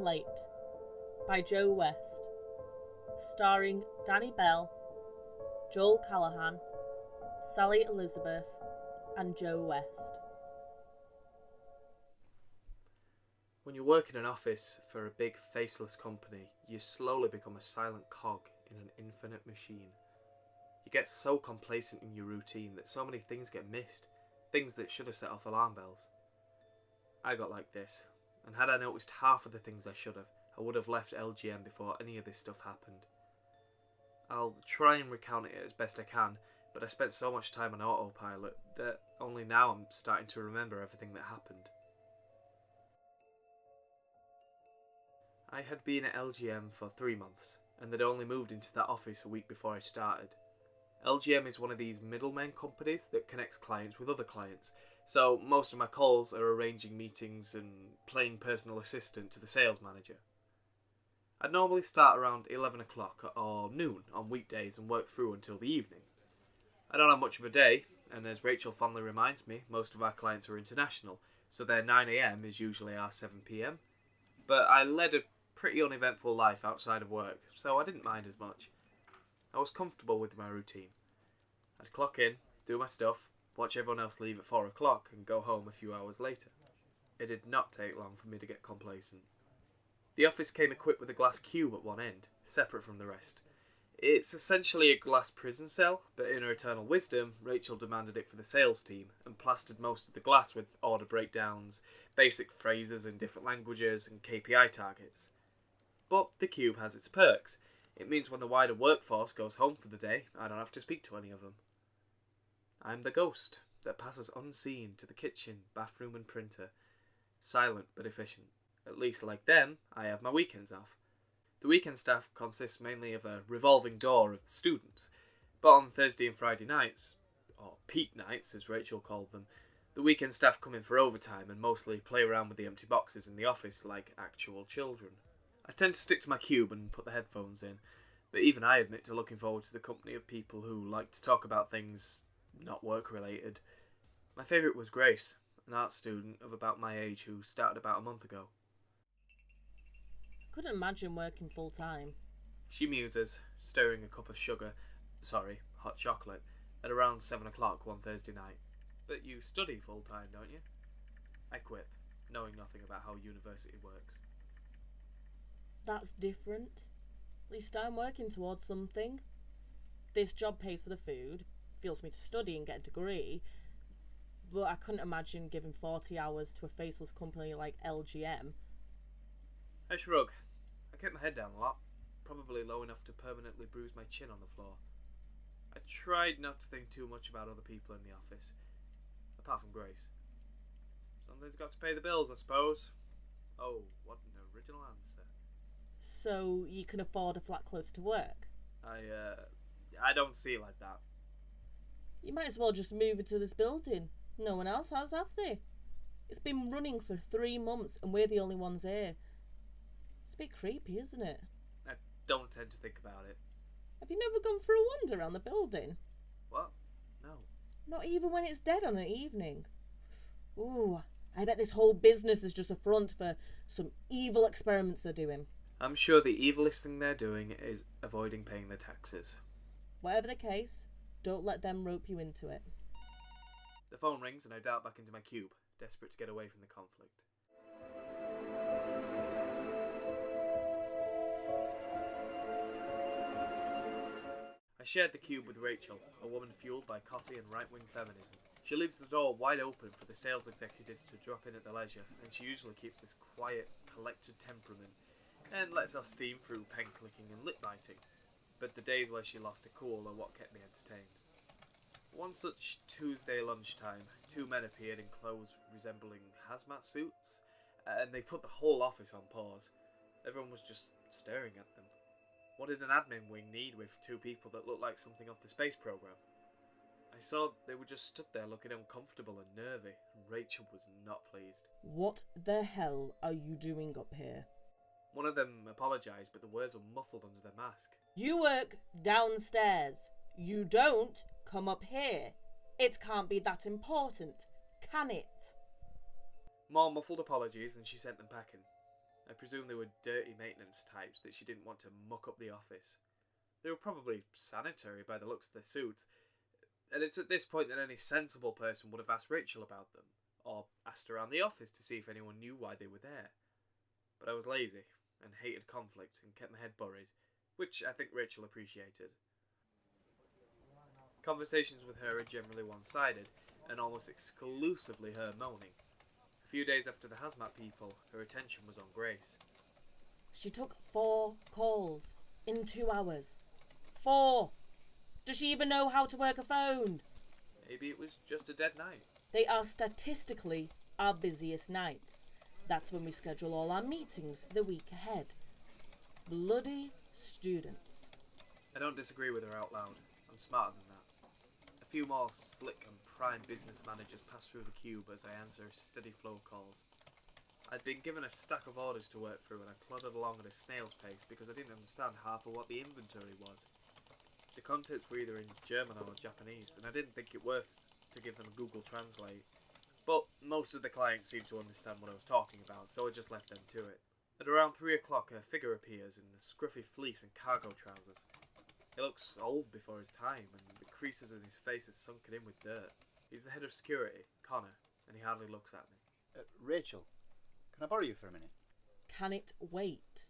Populate by Joe West, starring Danny Bell, Joel Callaghan, Sally Elizabeth, and Joe West. When you work in an office for a big faceless company, you slowly become a silent cog in an infinite machine. You get so complacent in your routine that so many things get missed, things that should have set off alarm bells. I got like this, and had I noticed half of the things I should have, I would have left LGM before any of this stuff happened. I'll try and recount it as best I can, but I spent so much time on autopilot that only now I'm starting to remember everything that happened. I had been at LGM for 3 months, and they'd only moved into that office a week before I started. LGM is one of these middlemen companies that connects clients with other clients, so most of my calls are arranging meetings and playing personal assistant to the sales manager. I'd normally start around 11 o'clock or noon on weekdays and work through until the evening. I don't have much of a day, and as Rachel fondly reminds me, most of our clients are international, so their 9 a.m. is usually our 7 p.m. But I led a pretty uneventful life outside of work, so I didn't mind as much. I was comfortable with my routine. I'd clock in, do my stuff, watch everyone else leave at 4 o'clock and go home a few hours later. It did not take long for me to get complacent. The office came equipped with a glass cube at one end, separate from the rest. It's essentially a glass prison cell, but in her eternal wisdom, Rachel demanded it for the sales team and plastered most of the glass with order breakdowns, basic phrases in different languages, and KPI targets. But the cube has its perks. It means when the wider workforce goes home for the day, I don't have to speak to any of them. I'm the ghost that passes unseen to the kitchen, bathroom and printer. Silent but efficient. At least like them, I have my weekends off. The weekend staff consists mainly of a revolving door of students, but on Thursday and Friday nights, or peak nights as Rachel called them, the weekend staff come in for overtime and mostly play around with the empty boxes in the office like actual children. I tend to stick to my cube and put the headphones in, but even I admit to looking forward to the company of people who like to talk about things not work-related. My favourite was Grace, an art student of about my age who started about a month ago. Couldn't imagine working full time. She muses, stirring a cup of hot chocolate, at around 7 o'clock one Thursday night. But you study full time, don't you? I quip, knowing nothing about how university works. That's different. At least I'm working towards something. This job pays for the food, fuels me to study and get a degree, but I couldn't imagine giving 40 hours to a faceless company like LGM. I shrug. I kept my head down a lot, probably low enough to permanently bruise my chin on the floor. I tried not to think too much about other people in the office, apart from Grace. Something's got to pay the bills, I suppose. Oh, what an original answer. So you can afford a flat close to work? I don't see it like that. You might as well just move into this building. No one else has, have they? It's been running for 3 months and we're the only ones here. It's a bit creepy, isn't it? I don't tend to think about it. Have you never gone for a wander around the building? What? No. Not even when it's dead on an evening. Ooh, I bet this whole business is just a front for some evil experiments they're doing. I'm sure the evilest thing they're doing is avoiding paying their taxes. Whatever the case, don't let them rope you into it. The phone rings and I dart back into my cube, desperate to get away from the conflict. I shared the cube with Rachel, a woman fueled by coffee and right-wing feminism. She leaves the door wide open for the sales executives to drop in at their leisure, and she usually keeps this quiet, collected temperament and lets off steam through pen clicking and lip biting. But the days where she lost her cool are what kept me entertained. One such Tuesday lunchtime, 2 men appeared in clothes resembling hazmat suits, and they put the whole office on pause. Everyone was just staring at them. What did an admin wing need with 2 people that looked like something off the space program? I saw they were just stood there looking uncomfortable and nervy, and Rachel was not pleased. What the hell are you doing up here? One of them apologised, but the words were muffled under their mask. You work downstairs. You don't come up here. It can't be that important, can it? More muffled apologies and she sent them packing. I presume they were dirty maintenance types that she didn't want to muck up the office. They were probably sanitary by the looks of their suits, and it's at this point that any sensible person would have asked Rachel about them, or asked around the office to see if anyone knew why they were there. But I was lazy, and hated conflict, and kept my head buried, which I think Rachel appreciated. Conversations with her are generally one-sided, and almost exclusively her moaning. A few days after the hazmat people, her attention was on Grace. She took 4 calls in 2 hours. 4! Does she even know how to work a phone? Maybe it was just a dead night. They are statistically our busiest nights. That's when we schedule all our meetings for the week ahead. Bloody students. I don't disagree with her out loud. I'm smarter than that. A few more slick and prime business managers pass through the cube as I answer a steady flow of calls. I'd been given a stack of orders to work through and I plodded along at a snail's pace because I didn't understand half of what the inventory was. The contents were either in German or Japanese, and I didn't think it worth to give them a Google Translate. But most of the clients seemed to understand what I was talking about, so I just left them to it. At around 3 o'clock, a figure appears in a scruffy fleece and cargo trousers. He looks old before his time, and the creases in his face are sunken in with dirt. He's the head of security, Connor, and he hardly looks at me. Rachel, can I borrow you for a minute? Can it wait?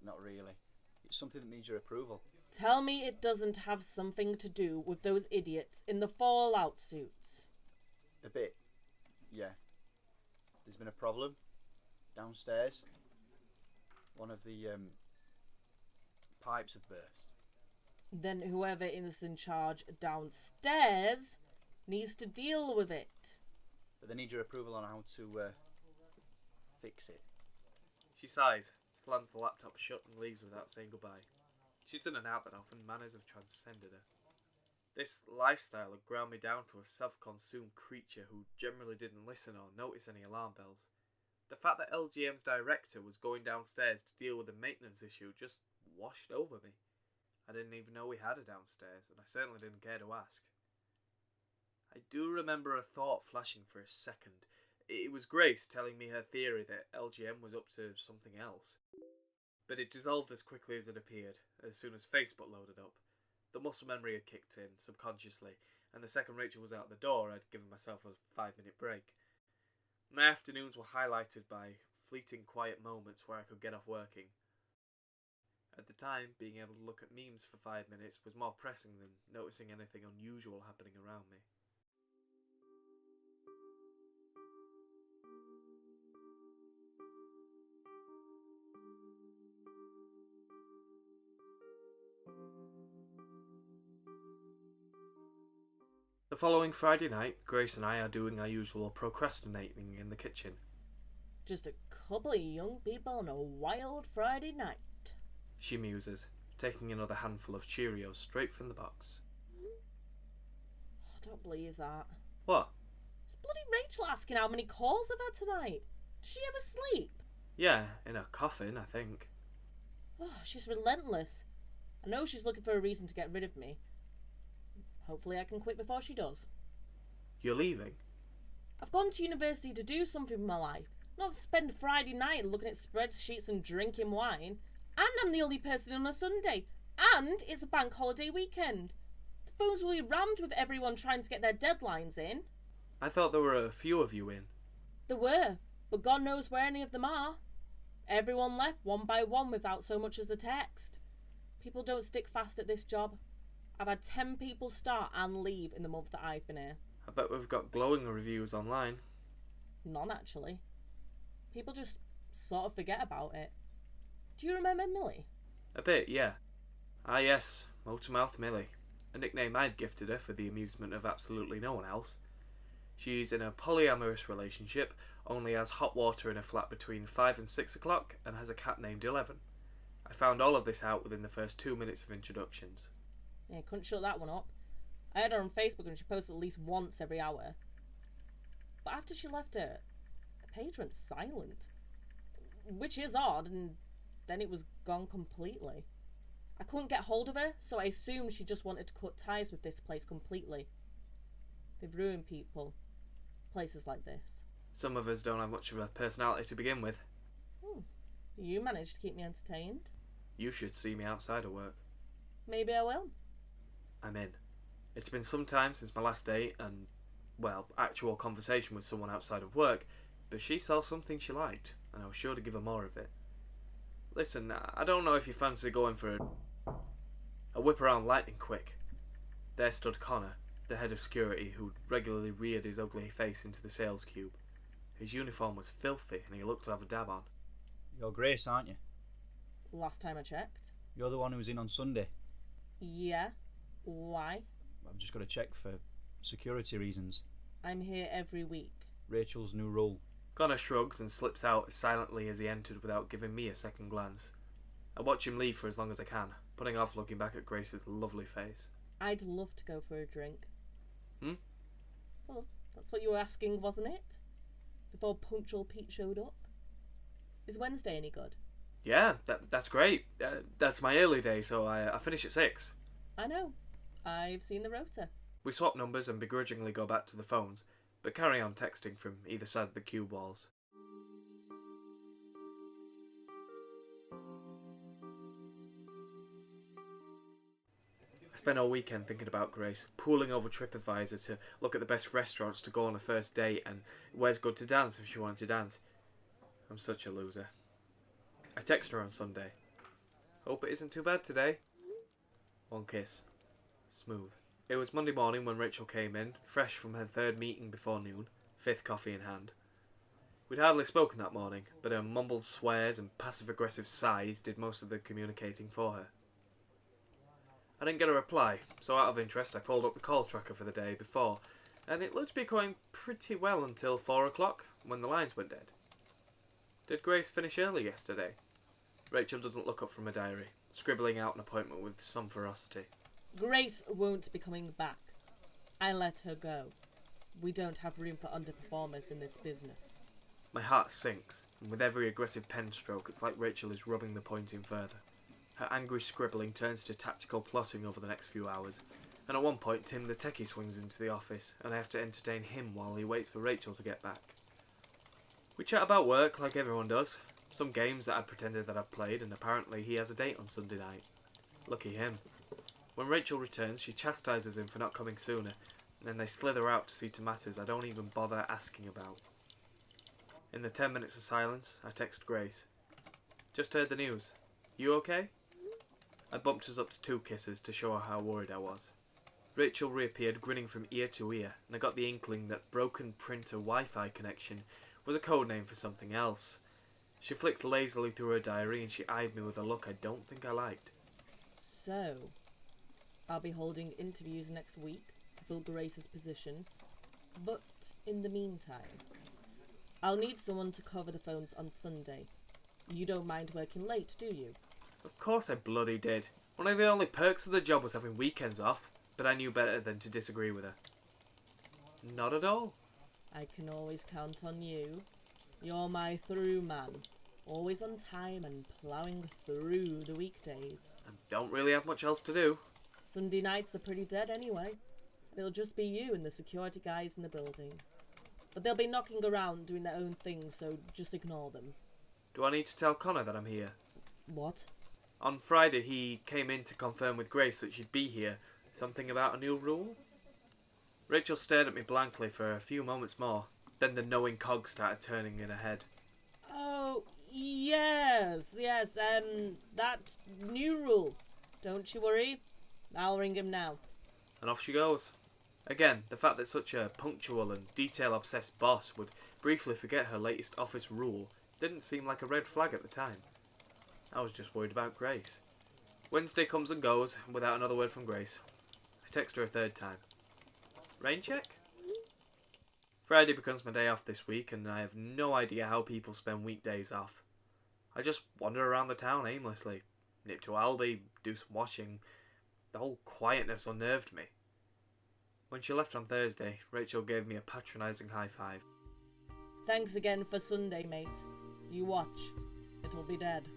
Not really. It's something that needs your approval. Tell me it doesn't have something to do with those idiots in the fallout suits. A bit. Yeah. There's been a problem downstairs. One of the pipes have burst. Then whoever is in charge downstairs needs to deal with it. But they need your approval on how to fix it. She sighs, slams the laptop shut and leaves without saying goodbye. She's in and out that often, manners have transcended her. This lifestyle had ground me down to a self-consumed creature who generally didn't listen or notice any alarm bells. The fact that LGM's director was going downstairs to deal with a maintenance issue just washed over me. I didn't even know we had a downstairs, and I certainly didn't care to ask. I do remember a thought flashing for a second. It was Grace telling me her theory that LGM was up to something else. But it dissolved as quickly as it appeared, as soon as Facebook loaded up. The muscle memory had kicked in, subconsciously, and the second Rachel was out the door, I'd given myself a 5-minute break. My afternoons were highlighted by fleeting quiet moments where I could get off working. At the time, being able to look at memes for 5 minutes was more pressing than noticing anything unusual happening around me. The following Friday night, Grace and I are doing our usual procrastinating in the kitchen. Just a couple of young people on a wild Friday night. She muses, taking another handful of Cheerios straight from the box. I don't believe that. What? It's bloody Rachel asking how many calls I've had tonight. Does she ever sleep? Yeah, in a coffin, I think. Oh, she's relentless. I know she's looking for a reason to get rid of me. Hopefully I can quit before she does. You're leaving? I've gone to university to do something with my life, not spend Friday night looking at spreadsheets and drinking wine. And I'm the only person on a Sunday. And it's a bank holiday weekend. The phones will be rammed with everyone trying to get their deadlines in. I thought there were a few of you in. There were, but God knows where any of them are. Everyone left one by one without so much as a text. People don't stick fast at this job. I've had 10 people start and leave in the month that I've been here. I bet we've got glowing reviews online. None, actually. People just sort of forget about it. Do you remember Millie? A bit, yeah. Ah yes, Motormouth Millie. A nickname I'd gifted her for the amusement of absolutely no one else. She's in a polyamorous relationship, only has hot water in her flat between 5 and 6 o'clock, and has a cat named 11. I found all of this out within the first 2 minutes of introductions. Yeah, couldn't shut that one up. I had her on Facebook and she posted at least once every hour. But after she left her page went silent. Which is odd, and then it was gone completely. I couldn't get hold of her, so I assumed she just wanted to cut ties with this place completely. They've ruined people. Places like this. Some of us don't have much of a personality to begin with. You managed to keep me entertained. You should see me outside of work. Maybe I will. I'm in. It's been some time since my last date and, well, actual conversation with someone outside of work, but she saw something she liked, and I was sure to give her more of it. Listen, I don't know if you fancy going for a whip around lightning quick. There stood Connor, the head of security, who regularly reared his ugly face into the sales cube. His uniform was filthy, and he looked to have a dab on. You're Grace, aren't you? Last time I checked. You're the one who was in on Sunday. Yeah? Why? I've just got to check for security reasons. I'm here every week. Rachel's new rule. Connor shrugs and slips out as silently as he entered without giving me a second glance. I watch him leave for as long as I can, putting off looking back at Grace's lovely face. I'd love to go for a drink. Hmm? Well, that's what you were asking, wasn't it? Before Punctual Pete showed up. Is Wednesday any good? Yeah, that's great. That's my early day, so I finish at 6. I know. I've seen the rota. We swap numbers and begrudgingly go back to the phones, but carry on texting from either side of the cube walls. I spent all weekend thinking about Grace, pooling over TripAdvisor to look at the best restaurants to go on a first date and where's good to dance if she wanted to dance. I'm such a loser. I text her on Sunday. Hope it isn't too bad today. One kiss. Smooth. It was Monday morning when Rachel came in, fresh from her third meeting before noon, 5th coffee in hand. We'd hardly spoken that morning, but her mumbled swears and passive-aggressive sighs did most of the communicating for her. I didn't get a reply, so out of interest I pulled up the call tracker for the day before, and it looked to be going pretty well until 4 o'clock, when the lines went dead. Did Grace finish early yesterday? Rachel doesn't look up from her diary, scribbling out an appointment with some ferocity. Grace won't be coming back. I let her go. We don't have room for underperformers in this business. My heart sinks, and with every aggressive pen stroke it's like Rachel is rubbing the point in further. Her angry scribbling turns to tactical plotting over the next few hours, and at one point Tim the techie swings into the office, and I have to entertain him while he waits for Rachel to get back. We chat about work like everyone does, some games that I'd pretended that I've played, and apparently he has a date on Sunday night. Lucky him. When Rachel returns, she chastises him for not coming sooner, and then they slither out to see to matters I don't even bother asking about. In the 10 minutes of silence, I text Grace. Just heard the news. You okay? I bumped us up to 2 kisses to show her how worried I was. Rachel reappeared grinning from ear to ear, and I got the inkling that broken printer Wi-Fi connection was a code name for something else. She flicked lazily through her diary and she eyed me with a look I don't think I liked. So, I'll be holding interviews next week to fill Grace's position, but in the meantime, I'll need someone to cover the phones on Sunday. You don't mind working late, do you? Of course I bloody did. One of the only perks of the job was having weekends off, but I knew better than to disagree with her. Not at all. I can always count on you. You're my through man. Always on time and ploughing through the weekdays. I don't really have much else to do. Sunday nights are pretty dead anyway. It'll just be you and the security guys in the building. But they'll be knocking around doing their own thing, so just ignore them. Do I need to tell Connor that I'm here? What? On Friday he came in to confirm with Grace that she'd be here. Something about a new rule? Rachel stared at me blankly for a few moments more. Then the knowing cog started turning in her head. Oh, yes, that new rule. Don't you worry. I'll ring him now. And off she goes. Again, the fact that such a punctual and detail-obsessed boss would briefly forget her latest office rule didn't seem like a red flag at the time. I was just worried about Grace. Wednesday comes and goes without another word from Grace. I text her a 3rd time. Rain check? Friday becomes my day off this week, and I have no idea how people spend weekdays off. I just wander around the town aimlessly, nip to Aldi, do some washing. The whole quietness unnerved me. When she left on Thursday, Rachel gave me a patronising high five. Thanks again for Sunday, mate. You watch. It'll be dead.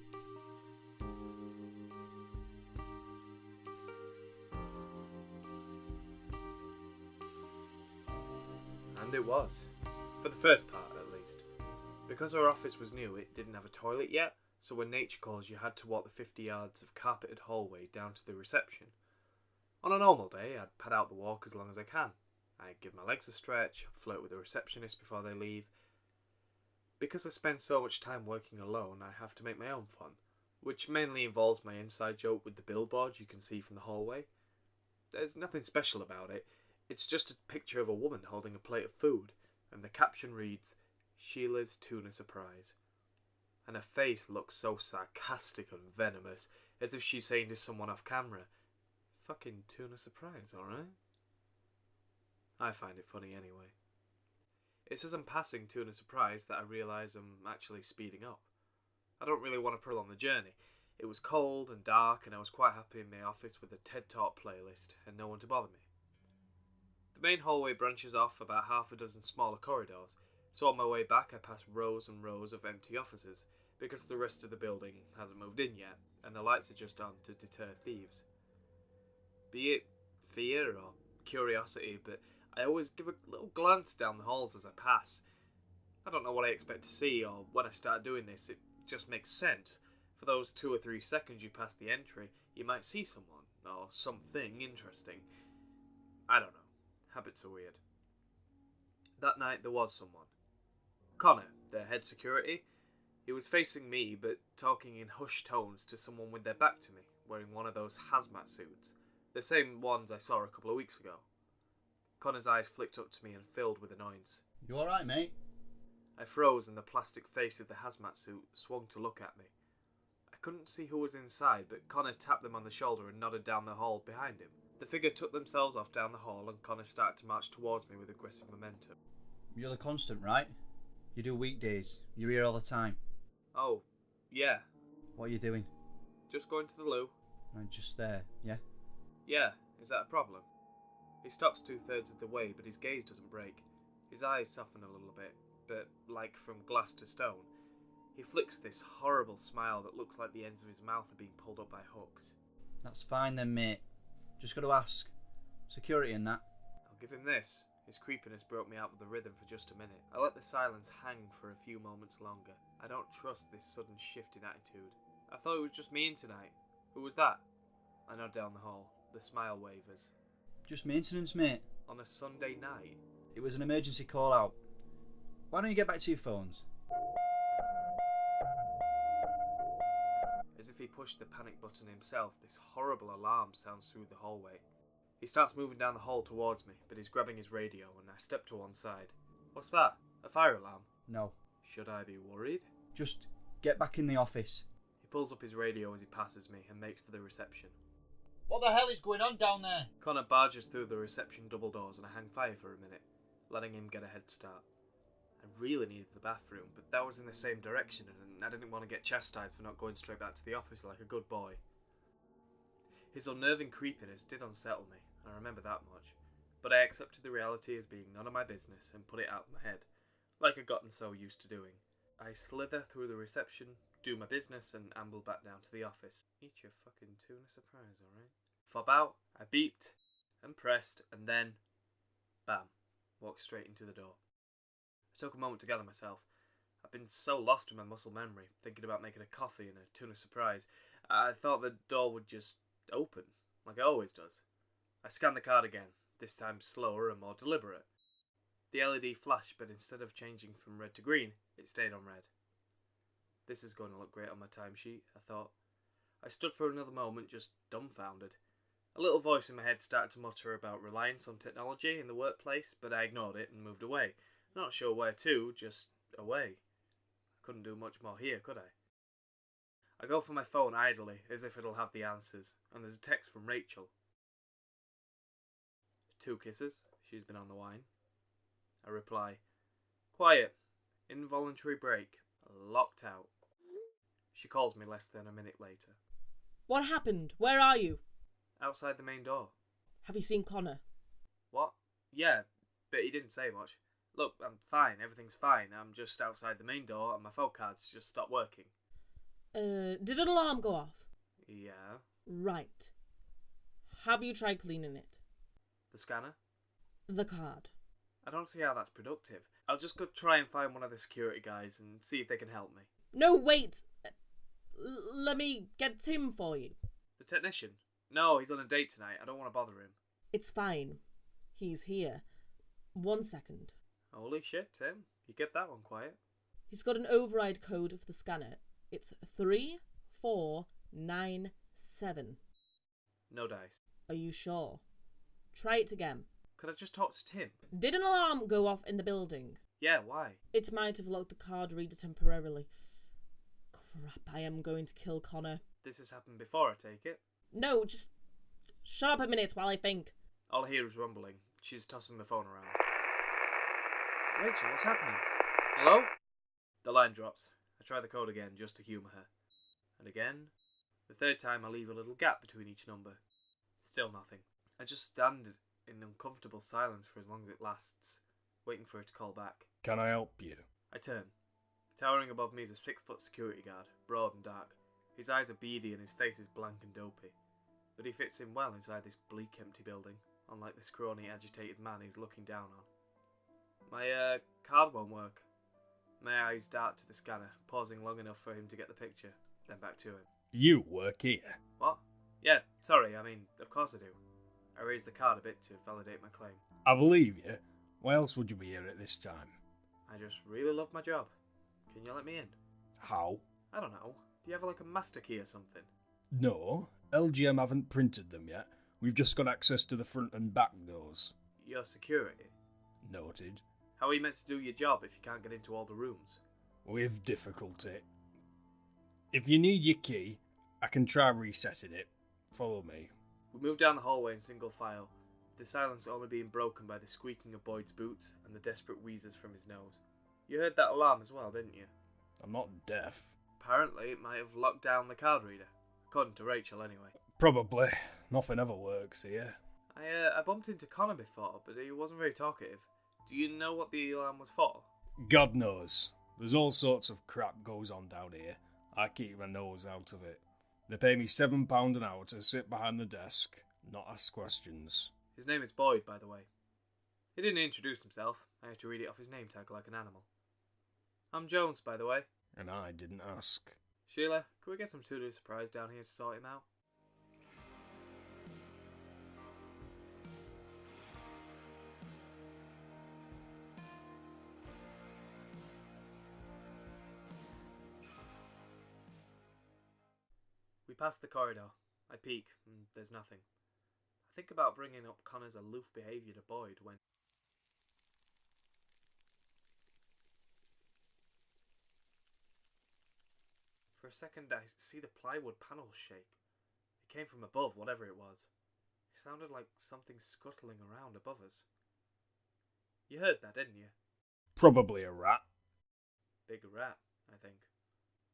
And it was. For the first part, at least. Because our office was new, it didn't have a toilet yet, so when nature calls you had to walk the 50 yards of carpeted hallway down to the reception. On a normal day, I'd pad out the walk as long as I can. I'd give my legs a stretch, flirt with the receptionist before they leave. Because I spend so much time working alone, I have to make my own fun, which mainly involves my inside joke with the billboard you can see from the hallway. There's nothing special about it, it's just a picture of a woman holding a plate of food, and the caption reads, "Sheila's Tuna Surprise." And her face looks so sarcastic and venomous, as if she's saying to someone off camera, "Fucking tuna surprise, alright?" I find it funny anyway. It's as I'm passing Tuna Surprise that I realise I'm actually speeding up. I don't really want to prolong the journey. It was cold and dark, and I was quite happy in my office with a TED Talk playlist and no one to bother me. The main hallway branches off about half a dozen smaller corridors, so on my way back I pass rows and rows of empty offices, because the rest of the building hasn't moved in yet, and the lights are just on to deter thieves. Be it fear or curiosity, but I always give a little glance down the halls as I pass. I don't know what I expect to see, or when I start doing this, it just makes sense. For those 2 or 3 seconds you pass the entry, you might see someone, or something interesting. I don't know. Habits are weird. That night there was someone. Connor, the head security. He was facing me, but talking in hushed tones to someone with their back to me, wearing one of those hazmat suits, the same ones I saw a couple of weeks ago. Connor's eyes flicked up to me and filled with annoyance. You alright, mate? I froze and the plastic face of the hazmat suit swung to look at me. I couldn't see who was inside, but Connor tapped them on the shoulder and nodded down the hall behind him. The figure took themselves off down the hall and Connor started to march towards me with aggressive momentum. You're the constant, right? You do weekdays. You're here all the time. Oh, yeah. What are you doing? Just going to the loo. I'm just there, yeah? Yeah, is that a problem? He stops 2/3 of the way, but his gaze doesn't break. His eyes soften a little bit, but like from glass to stone. He flicks this horrible smile that looks like the ends of his mouth are being pulled up by hooks. That's fine then, mate. Just got to ask. Security and that. I'll give him this. His creepiness broke me out of the rhythm for just a minute. I let the silence hang for a few moments longer. I don't trust this sudden shift in attitude. I thought it was just me in tonight. Who was that? I nod down the hall. The smile wavers. Just maintenance, mate. On a Sunday night? It was an emergency call out. Why don't you get back to your phones? As if he pushed the panic button himself, this horrible alarm sounds through the hallway. He starts moving down the hall towards me, but he's grabbing his radio and I step to one side. What's that? A fire alarm? No. Should I be worried? Just get back in the office. He pulls up his radio as he passes me and makes for the reception. What the hell is going on down there? Connor barges through the reception double doors and I hang fire for a minute, letting him get a head start. I really needed the bathroom, but that was in the same direction and I didn't want to get chastised for not going straight back to the office like a good boy. His unnerving creepiness did unsettle me, I remember that much, but I accepted the reality as being none of my business and put it out of my head, like I'd gotten so used to doing. I slither through the reception, do my business and amble back down to the office. Eat your fucking tuna surprise, alright? Fob out, I beeped and pressed and then, bam, walked straight into the door. I took a moment to gather myself. I've been so lost in my muscle memory, thinking about making a coffee and a tuna surprise. I thought the door would just open, like it always does. I scanned the card again, this time slower and more deliberate. The LED flashed, but instead of changing from red to green, it stayed on red. This is going to look great on my timesheet, I thought. I stood for another moment, just dumbfounded. A little voice in my head started to mutter about reliance on technology in the workplace, but I ignored it and moved away. Not sure where to, just away. I couldn't do much more here, could I? I go for my phone idly, as if it'll have the answers, and there's a text from Rachel. 2 kisses, she's been on the wine. I reply, quiet, involuntary break, locked out. She calls me less than a minute later. What happened? Where are you? Outside the main door. Have you seen Connor? What? Yeah, but he didn't say much. Look, I'm fine, everything's fine. I'm just outside the main door and my phone cards just stopped working. Did an alarm go off? Yeah. Right. Have you tried cleaning it? The scanner? The card. I don't see how that's productive. I'll just go try and find one of the security guys and see if they can help me. No, wait! Let me get Tim for you. The technician? No, he's on a date tonight. I don't want to bother him. It's fine. He's here. 1 second. Holy shit, Tim. You kept that one quiet. He's got an override code for the scanner. It's 3497. No dice. Are you sure? Try it again. Could I just talk to Tim? Did an alarm go off in the building? Yeah, why? It might have locked the card reader temporarily. Crap, I am going to kill Connor. This has happened before, I take it. No, just shut up a minute while I think. All I hear is rumbling. She's tossing the phone around. Rachel, what's happening? Hello? The line drops. I try the code again just to humour her. And again. The third time I leave a little gap between each number. Still nothing. I just stand in uncomfortable silence for as long as it lasts, waiting for her to call back. Can I help you? I turn. Towering above me is a 6-foot security guard, broad and dark. His eyes are beady and his face is blank and dopey. But he fits in well inside this bleak, empty building, unlike the scrawny, agitated man he's looking down on. My card won't work. My eyes dart to the scanner, pausing long enough for him to get the picture, then back to him. You work here. What? Yeah, sorry, of course I do. I raise the card a bit to validate my claim. I believe you. Why else would you be here at this time? I just really love my job. Can you let me in? How? I don't know. Do you have like a master key or something? No, LGM haven't printed them yet. We've just got access to the front and back doors. Your security? Noted. How are you meant to do your job if you can't get into all the rooms? With difficulty. If you need your key, I can try resetting it. Follow me. We move down the hallway in single file, the silence only being broken by the squeaking of Boyd's boots and the desperate wheezes from his nose. You heard that alarm as well, didn't you? I'm not deaf. Apparently it might have locked down the card reader. According to Rachel, anyway. Probably. Nothing ever works here. I bumped into Connor before, but he wasn't very talkative. Do you know what the alarm was for? God knows. There's all sorts of crap goes on down here. I keep my nose out of it. They pay me £7 an hour to sit behind the desk, not ask questions. His name is Boyd, by the way. He didn't introduce himself. I had to read it off his name tag like an animal. I'm Jones, by the way. And I didn't ask. Sheila, can we get some to-do surprise down here to sort him out? We pass the corridor. I peek, and there's nothing. I think about bringing up Connor's aloof behaviour to Boyd when... For a second I see the plywood panels shake. It came from above, whatever it was. It sounded like something scuttling around above us. You heard that, didn't you? Probably a rat. Big rat, I think.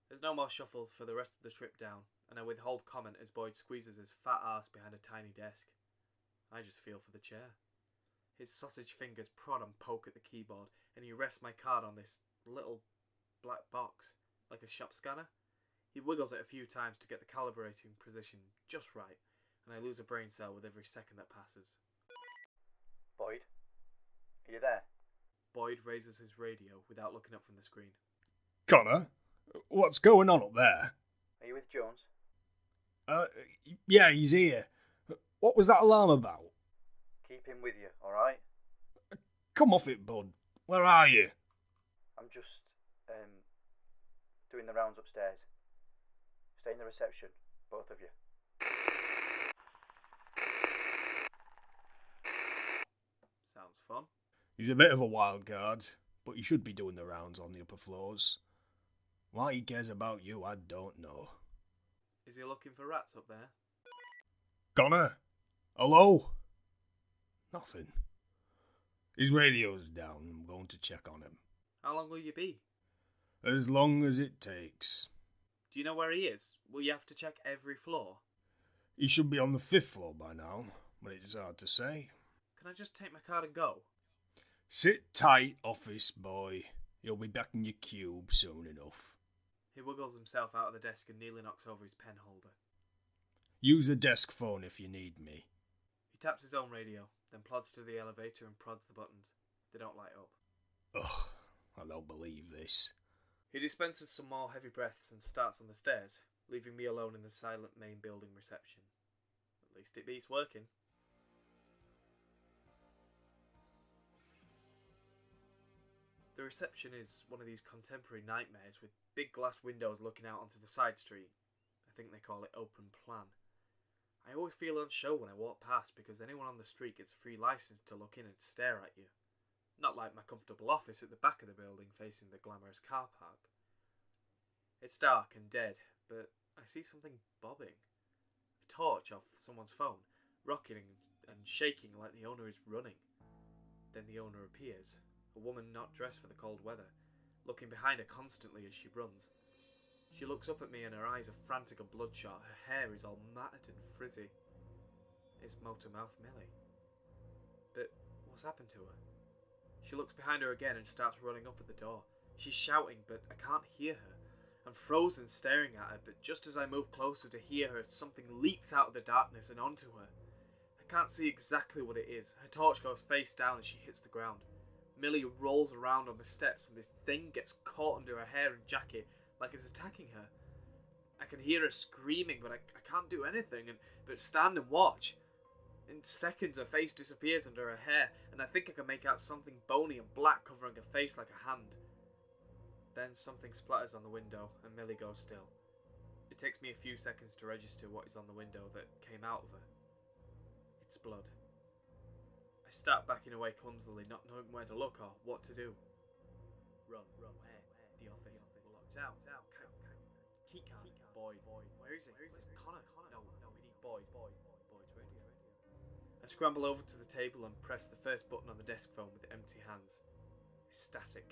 There's no more shuffles for the rest of the trip down, and I withhold comment as Boyd squeezes his fat arse behind a tiny desk. I just feel for the chair. His sausage fingers prod and poke at the keyboard, and he rests my card on this little black box, like a shop scanner. He wiggles it a few times to get the calibrating position just right, and I lose a brain cell with every second that passes. Boyd? Are you there? Boyd raises his radio without looking up from the screen. Connor? What's going on up there? Are you with Jones? Yeah, he's here. What was that alarm about? Keep him with you, alright? Come off it, bud. Where are you? I'm just, doing the rounds upstairs. Stay in the reception, both of you. Sounds fun. He's a bit of a wild card, but he should be doing the rounds on the upper floors. Why he cares about you, I don't know. Is he looking for rats up there? Connor? Hello? Nothing. His radio's down. I'm going to check on him. How long will you be? As long as it takes. Do you know where he is? Will you have to check every floor? He should be on the 5th floor by now, but it's hard to say. Can I just take my card and go? Sit tight, office boy. You'll be back in your cube soon enough. He wiggles himself out of the desk and nearly knocks over his pen holder. Use the desk phone if you need me. He taps his own radio, then plods to the elevator and prods the buttons. They don't light up. Ugh, I don't believe this. He dispenses some more heavy breaths and starts on the stairs, leaving me alone in the silent main building reception. At least it beats working. The reception is one of these contemporary nightmares with big glass windows looking out onto the side street. I think they call it open plan. I always feel unsure when I walk past because anyone on the street gets a free license to look in and stare at you. Not like my comfortable office at the back of the building facing the glamorous car park. It's dark and dead, but I see something bobbing. A torch off someone's phone, rocking and shaking like the owner is running. Then the owner appears, a woman not dressed for the cold weather, looking behind her constantly as she runs. She looks up at me and her eyes are frantic and bloodshot. Her hair is all matted and frizzy. It's Motormouth Millie. But what's happened to her? She looks behind her again and starts running up at the door. She's shouting, but I can't hear her. I'm frozen staring at her, but just as I move closer to hear her, something leaps out of the darkness and onto her. I can't see exactly what it is. Her torch goes face down as she hits the ground. Millie rolls around on the steps and this thing gets caught under her hair and jacket like it's attacking her. I can hear her screaming, but I can't do anything but stand and watch. In seconds, her face disappears under her hair, and I think I can make out something bony and black covering her face like a hand. Then something splatters on the window, and Millie goes still. It takes me a few seconds to register what is on the window that came out of her. It's blood. I start backing away clumsily, not knowing where to look or what to do. Run, where? The office. Locked out. Keycard. Boyd. Where is it? Where's Connor? No, we need Boyd. Boyd's radio. I scramble over to the table and press the first button on the desk phone with empty hands. It's static.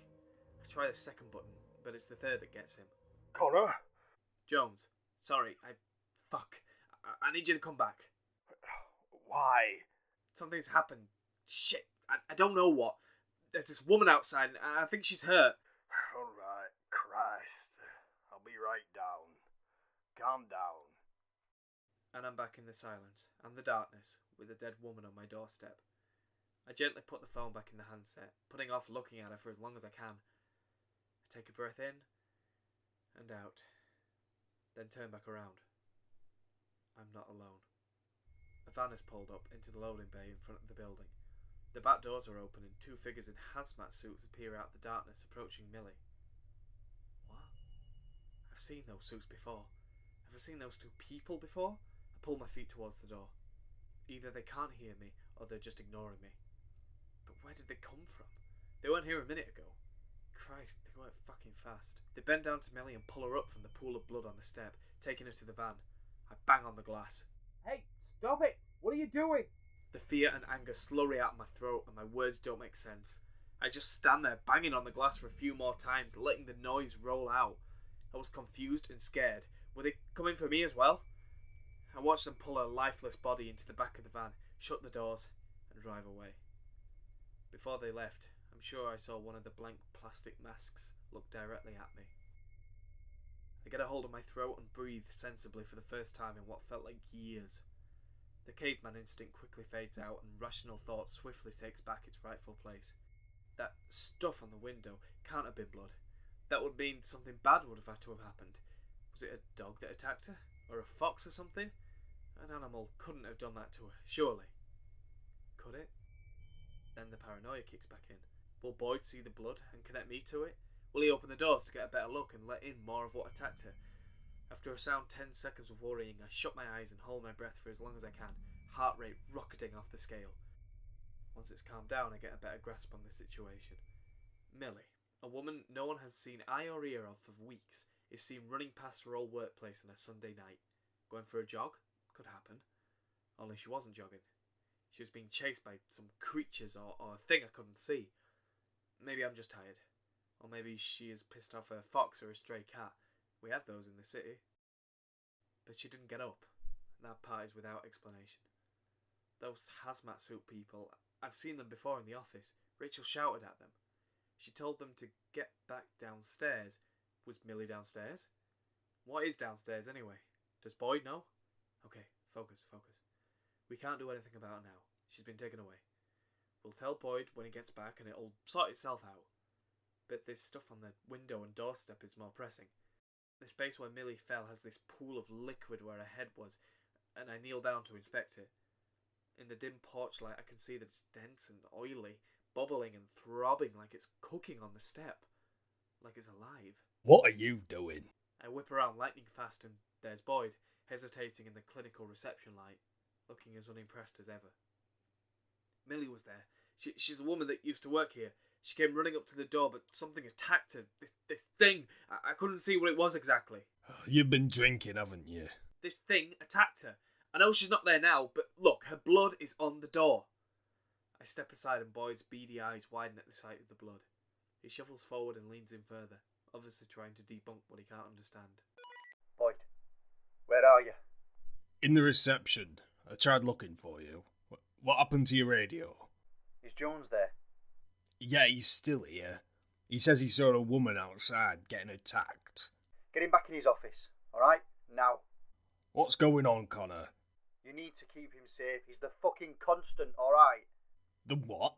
I try the second button, but it's the third that gets him. Connor? Jones. Sorry, Fuck. I need you to come back. Why? Something's happened. Shit. I don't know what. There's this woman outside, and I think she's hurt. Alright, Christ. I'll be right down. Calm down. And I'm back in the silence and the darkness with a dead woman on my doorstep. I gently put the phone back in the handset, putting off looking at her for as long as I can. I take a breath in and out, then turn back around. I'm not alone. A van has pulled up into the loading bay in front of the building. The back doors are open and two figures in hazmat suits appear out of the darkness, approaching Millie. What? I've seen those suits before. Have I seen those two people before? I pull my feet towards the door. Either they can't hear me, or they're just ignoring me. But where did they come from? They weren't here a minute ago. Christ, they weren't fucking fast. They bend down to Millie and pull her up from the pool of blood on the step, taking her to the van. I bang on the glass. Hey, stop it! What are you doing? The fear and anger slurry out my throat and my words don't make sense. I just stand there banging on the glass for a few more times, letting the noise roll out. I was confused and scared. Were they coming for me as well? I watched them pull her lifeless body into the back of the van, shut the doors, and drive away. Before they left, I'm sure I saw one of the blank plastic masks look directly at me. I get a hold of my throat and breathe sensibly for the first time in what felt like years. The caveman instinct quickly fades out and rational thought swiftly takes back its rightful place. That stuff on the window can't have been blood. That would mean something bad would have had to have happened. Was it a dog that attacked her? Or a fox or something? An animal couldn't have done that to her, surely. Could it? Then the paranoia kicks back in. Will Boyd see the blood and connect me to it? Will he open the doors to get a better look and let in more of what attacked her? After a sound 10 seconds of worrying, I shut my eyes and hold my breath for as long as I can, heart rate rocketing off the scale. Once it's calmed down, I get a better grasp on the situation. Millie, a woman no one has seen eye or ear of for weeks, is seen running past her old workplace on a Sunday night. Going for a jog? Could happen. Only she wasn't jogging. She was being chased by some creatures or a thing I couldn't see. Maybe I'm just tired. Or maybe she is pissed off a fox or a stray cat. We have those in the city. But she didn't get up. That part is without explanation. Those hazmat suit people, I've seen them before in the office. Rachel shouted at them. She told them to get back downstairs. Was Millie downstairs? What is downstairs anyway? Does Boyd know? Okay, focus. We can't do anything about her now. She's been taken away. We'll tell Boyd when he gets back and it'll sort itself out. but this stuff on the window and doorstep is more pressing. The space where Millie fell has this pool of liquid where her head was, and I kneel down to inspect it. In the dim porch light, I can see that it's dense and oily, bubbling and throbbing like it's cooking on the step, like it's alive. What are you doing? I whip around lightning fast, and there's Boyd, hesitating in the clinical reception light, looking as unimpressed as ever. Millie was there. She's a woman that used to work here. She came running up to the door, but something attacked her. This thing. I couldn't see what it was exactly. You've been drinking, haven't you? This thing attacked her. I know she's not there now, but look, her blood is on the door. I step aside and Boyd's beady eyes widen at the sight of the blood. He shuffles forward and leans in further, obviously trying to debunk what he can't understand. Boyd, where are you? In the reception. I tried looking for you. What happened to your radio? Is Jones there? Yeah, he's still here. He says he saw a woman outside getting attacked. Get him back in his office, alright? Now. What's going on, Connor? You need to keep him safe. He's the fucking constant, alright? The what?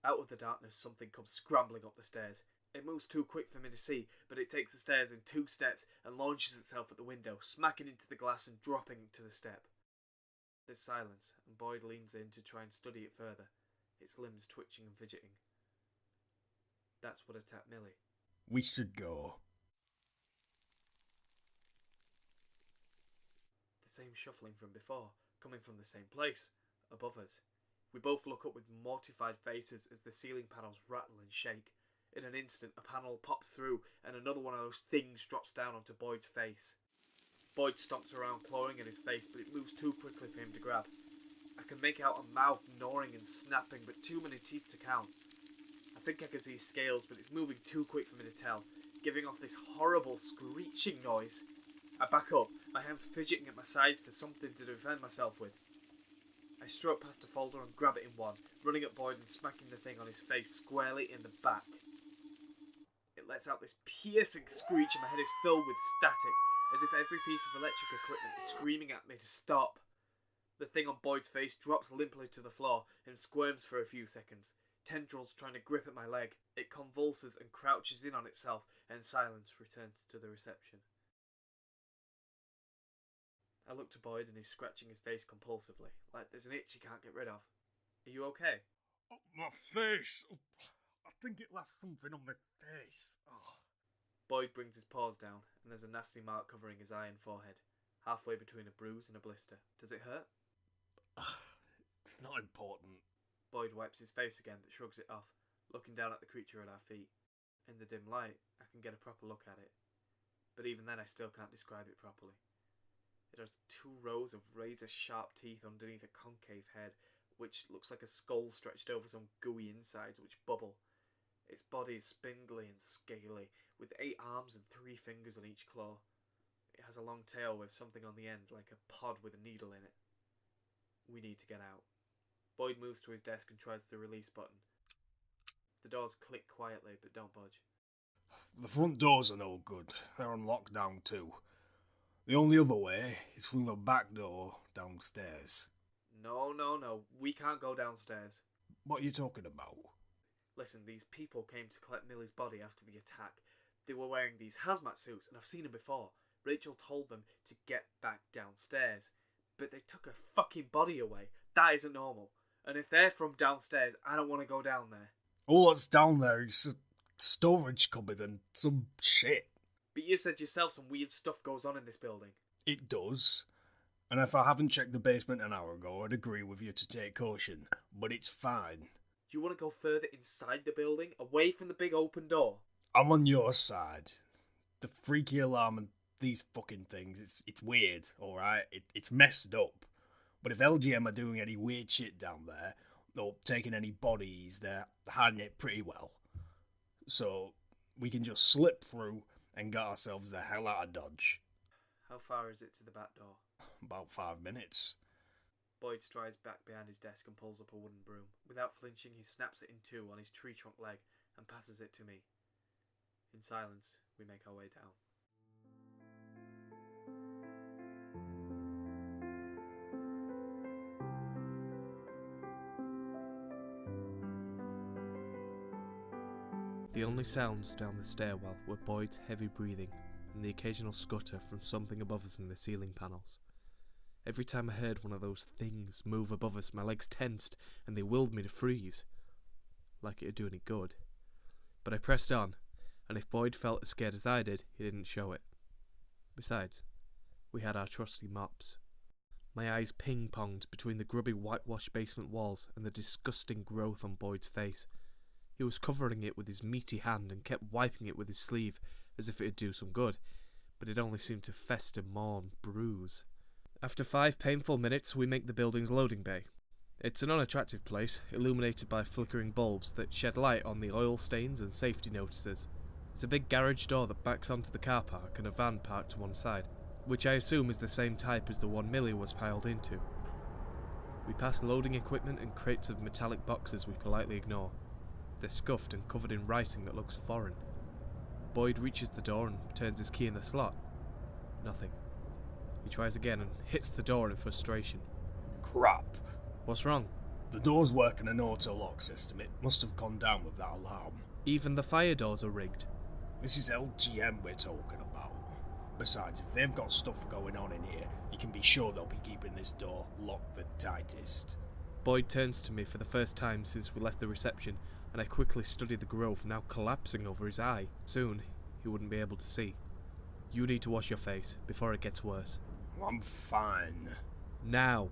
Out of the darkness, something comes scrambling up the stairs. It moves too quick for me to see, but it takes the stairs in 2 steps and launches itself at the window, smacking into the glass and dropping to the step. There's silence, and Boyd leans in to try and study it further, its limbs twitching and fidgeting. That's what attacked Millie. We should go. The same shuffling from before, coming from the same place, above us. We both look up with mortified faces as the ceiling panels rattle and shake. In an instant, a panel pops through, and another one of those things drops down onto Boyd's face. Boyd stomps around, clawing at his face, but it moves too quickly for him to grab. I can make out a mouth gnawing and snapping, but too many teeth to count. I think I can see scales, but it's moving too quick for me to tell, giving off this horrible screeching noise. I back up, my hands fidgeting at my sides for something to defend myself with. I strut past a folder and grab it in one, running at Boyd and smacking the thing on his face squarely in the back. It lets out this piercing screech and my head is filled with static, as if every piece of electric equipment is screaming at me to stop. The thing on Boyd's face drops limply to the floor and squirms for a few seconds, tendrils trying to grip at my leg. It convulses and crouches in on itself, and silence returns to the reception. I look to Boyd and he's scratching his face compulsively, like there's an itch he can't get rid of. Are you okay? Oh, my face! Oh, I think it left something on my face. Oh. Boyd brings his paws down, and there's a nasty mark covering his eye and forehead, halfway between a bruise and a blister. Does it hurt? It's not important. Boyd wipes his face again but shrugs it off, looking down at the creature at our feet. In the dim light, I can get a proper look at it, but even then I still can't describe it properly. It has 2 rows of razor-sharp teeth underneath a concave head, which looks like a skull stretched over some gooey insides which bubble. Its body is spindly and scaly, with 8 arms and 3 fingers on each claw. It has a long tail with something on the end, like a pod with a needle in it. We need to get out. Boyd moves to his desk and tries the release button. The doors click quietly, but don't budge. The front doors are no good. They're on lockdown too. The only other way is through the back door downstairs. No. We can't go downstairs. What are you talking about? Listen, these people came to collect Millie's body after the attack. They were wearing these hazmat suits, and I've seen them before. Rachel told them to get back downstairs, but they took her fucking body away. That isn't normal. And if they're from downstairs, I don't want to go down there. All that's down there is a storage cupboard and some shit. But you said yourself some weird stuff goes on in this building. It does. And if I haven't checked the basement an hour ago, I'd agree with you to take caution. But it's fine. Do you want to go further inside the building, away from the big open door? I'm on your side. The freaky alarm and these fucking things, it's weird, alright? It's messed up. But if LGM are doing any weird shit down there, or taking any bodies, they're hiding it pretty well. So, we can just slip through and get ourselves the hell out of Dodge. How far is it to the back door? About 5 minutes. Boyd strides back behind his desk and pulls up a wooden broom. Without flinching, he snaps it in 2 on his tree trunk leg and passes it to me. In silence, we make our way down. The only sounds down the stairwell were Boyd's heavy breathing and the occasional scutter from something above us in the ceiling panels. Every time I heard one of those things move above us, my legs tensed and they willed me to freeze. Like it'd do any good. But I pressed on, and if Boyd felt as scared as I did, he didn't show it. Besides, we had our trusty mops. My eyes ping-ponged between the grubby whitewashed basement walls and the disgusting growth on Boyd's face. He was covering it with his meaty hand and kept wiping it with his sleeve, as if it'd do some good, but it only seemed to fester more and bruise. After 5 painful minutes, we make the building's loading bay. It's an unattractive place, illuminated by flickering bulbs that shed light on the oil stains and safety notices. It's a big garage door that backs onto the car park and a van parked to one side, which I assume is the same type as the one Millie was piled into. We pass loading equipment and crates of metallic boxes we politely ignore. They're scuffed and covered in writing that looks foreign. Boyd reaches the door and turns his key in the slot. Nothing. He tries again and hits the door in frustration. Crap. What's wrong? The doors work in an auto-lock system. It must have gone down with that alarm. Even the fire doors are rigged. This is LGM we're talking about. Besides, if they've got stuff going on in here, you can be sure they'll be keeping this door locked the tightest. Boyd turns to me for the first time since we left the reception, and I quickly study the growth now collapsing over his eye. Soon, he wouldn't be able to see. You need to wash your face before it gets worse. I'm fine. Now!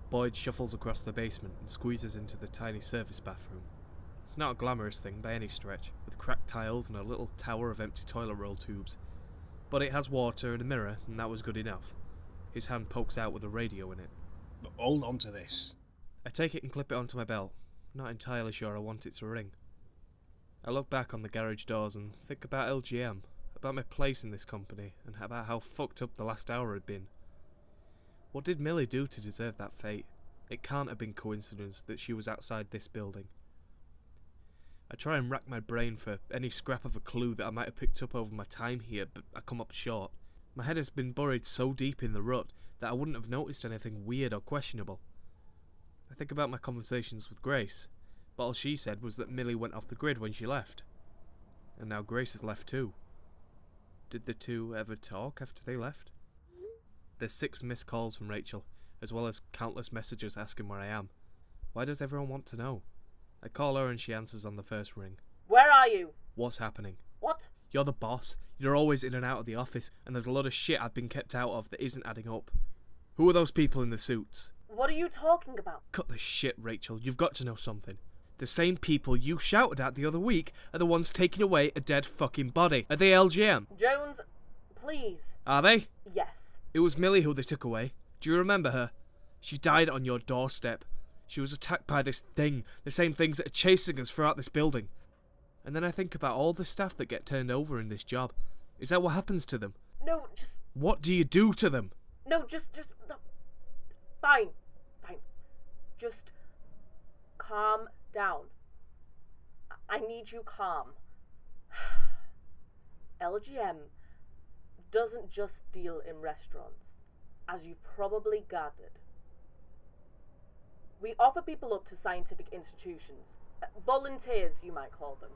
Boyd shuffles across the basement and squeezes into the tiny service bathroom. It's not a glamorous thing by any stretch, with cracked tiles and a little tower of empty toilet roll tubes. But it has water and a mirror, and that was good enough. His hand pokes out with a radio in it. But hold on to this. I take it and clip it onto my belt. Not entirely sure I want it to ring. I look back on the garage doors and think about LGM, about my place in this company, and about how fucked up the last hour had been. What did Millie do to deserve that fate? It can't have been coincidence that she was outside this building. I try and rack my brain for any scrap of a clue that I might have picked up over my time here, but I come up short. My head has been buried so deep in the rut that I wouldn't have noticed anything weird or questionable. I think about my conversations with Grace, but all she said was that Millie went off the grid when she left. And now Grace has left too. Did the two ever talk after they left? There's 6 missed calls from Rachel, as well as countless messages asking where I am. Why does everyone want to know? I call her and she answers on the first ring. Where are you? What's happening? What? You're the boss. You're always in and out of the office, and there's a lot of shit I've been kept out of that isn't adding up. Who are those people in the suits? What are you talking about? Cut the shit, Rachel. You've got to know something. The same people you shouted at the other week are the ones taking away a dead fucking body. Are they LGM? Jones, please. Are they? Yes. It was Millie who they took away. Do you remember her? She died on your doorstep. She was attacked by this thing, the same things that are chasing us throughout this building. And then I think about all the staff that get turned over in this job. Is that what happens to them? No, just... What do you do to them? No, just... No. Fine. Just calm down. I need you calm. LGM doesn't just deal in restaurants, as you've probably gathered. We offer people up to scientific institutions. Volunteers, you might call them.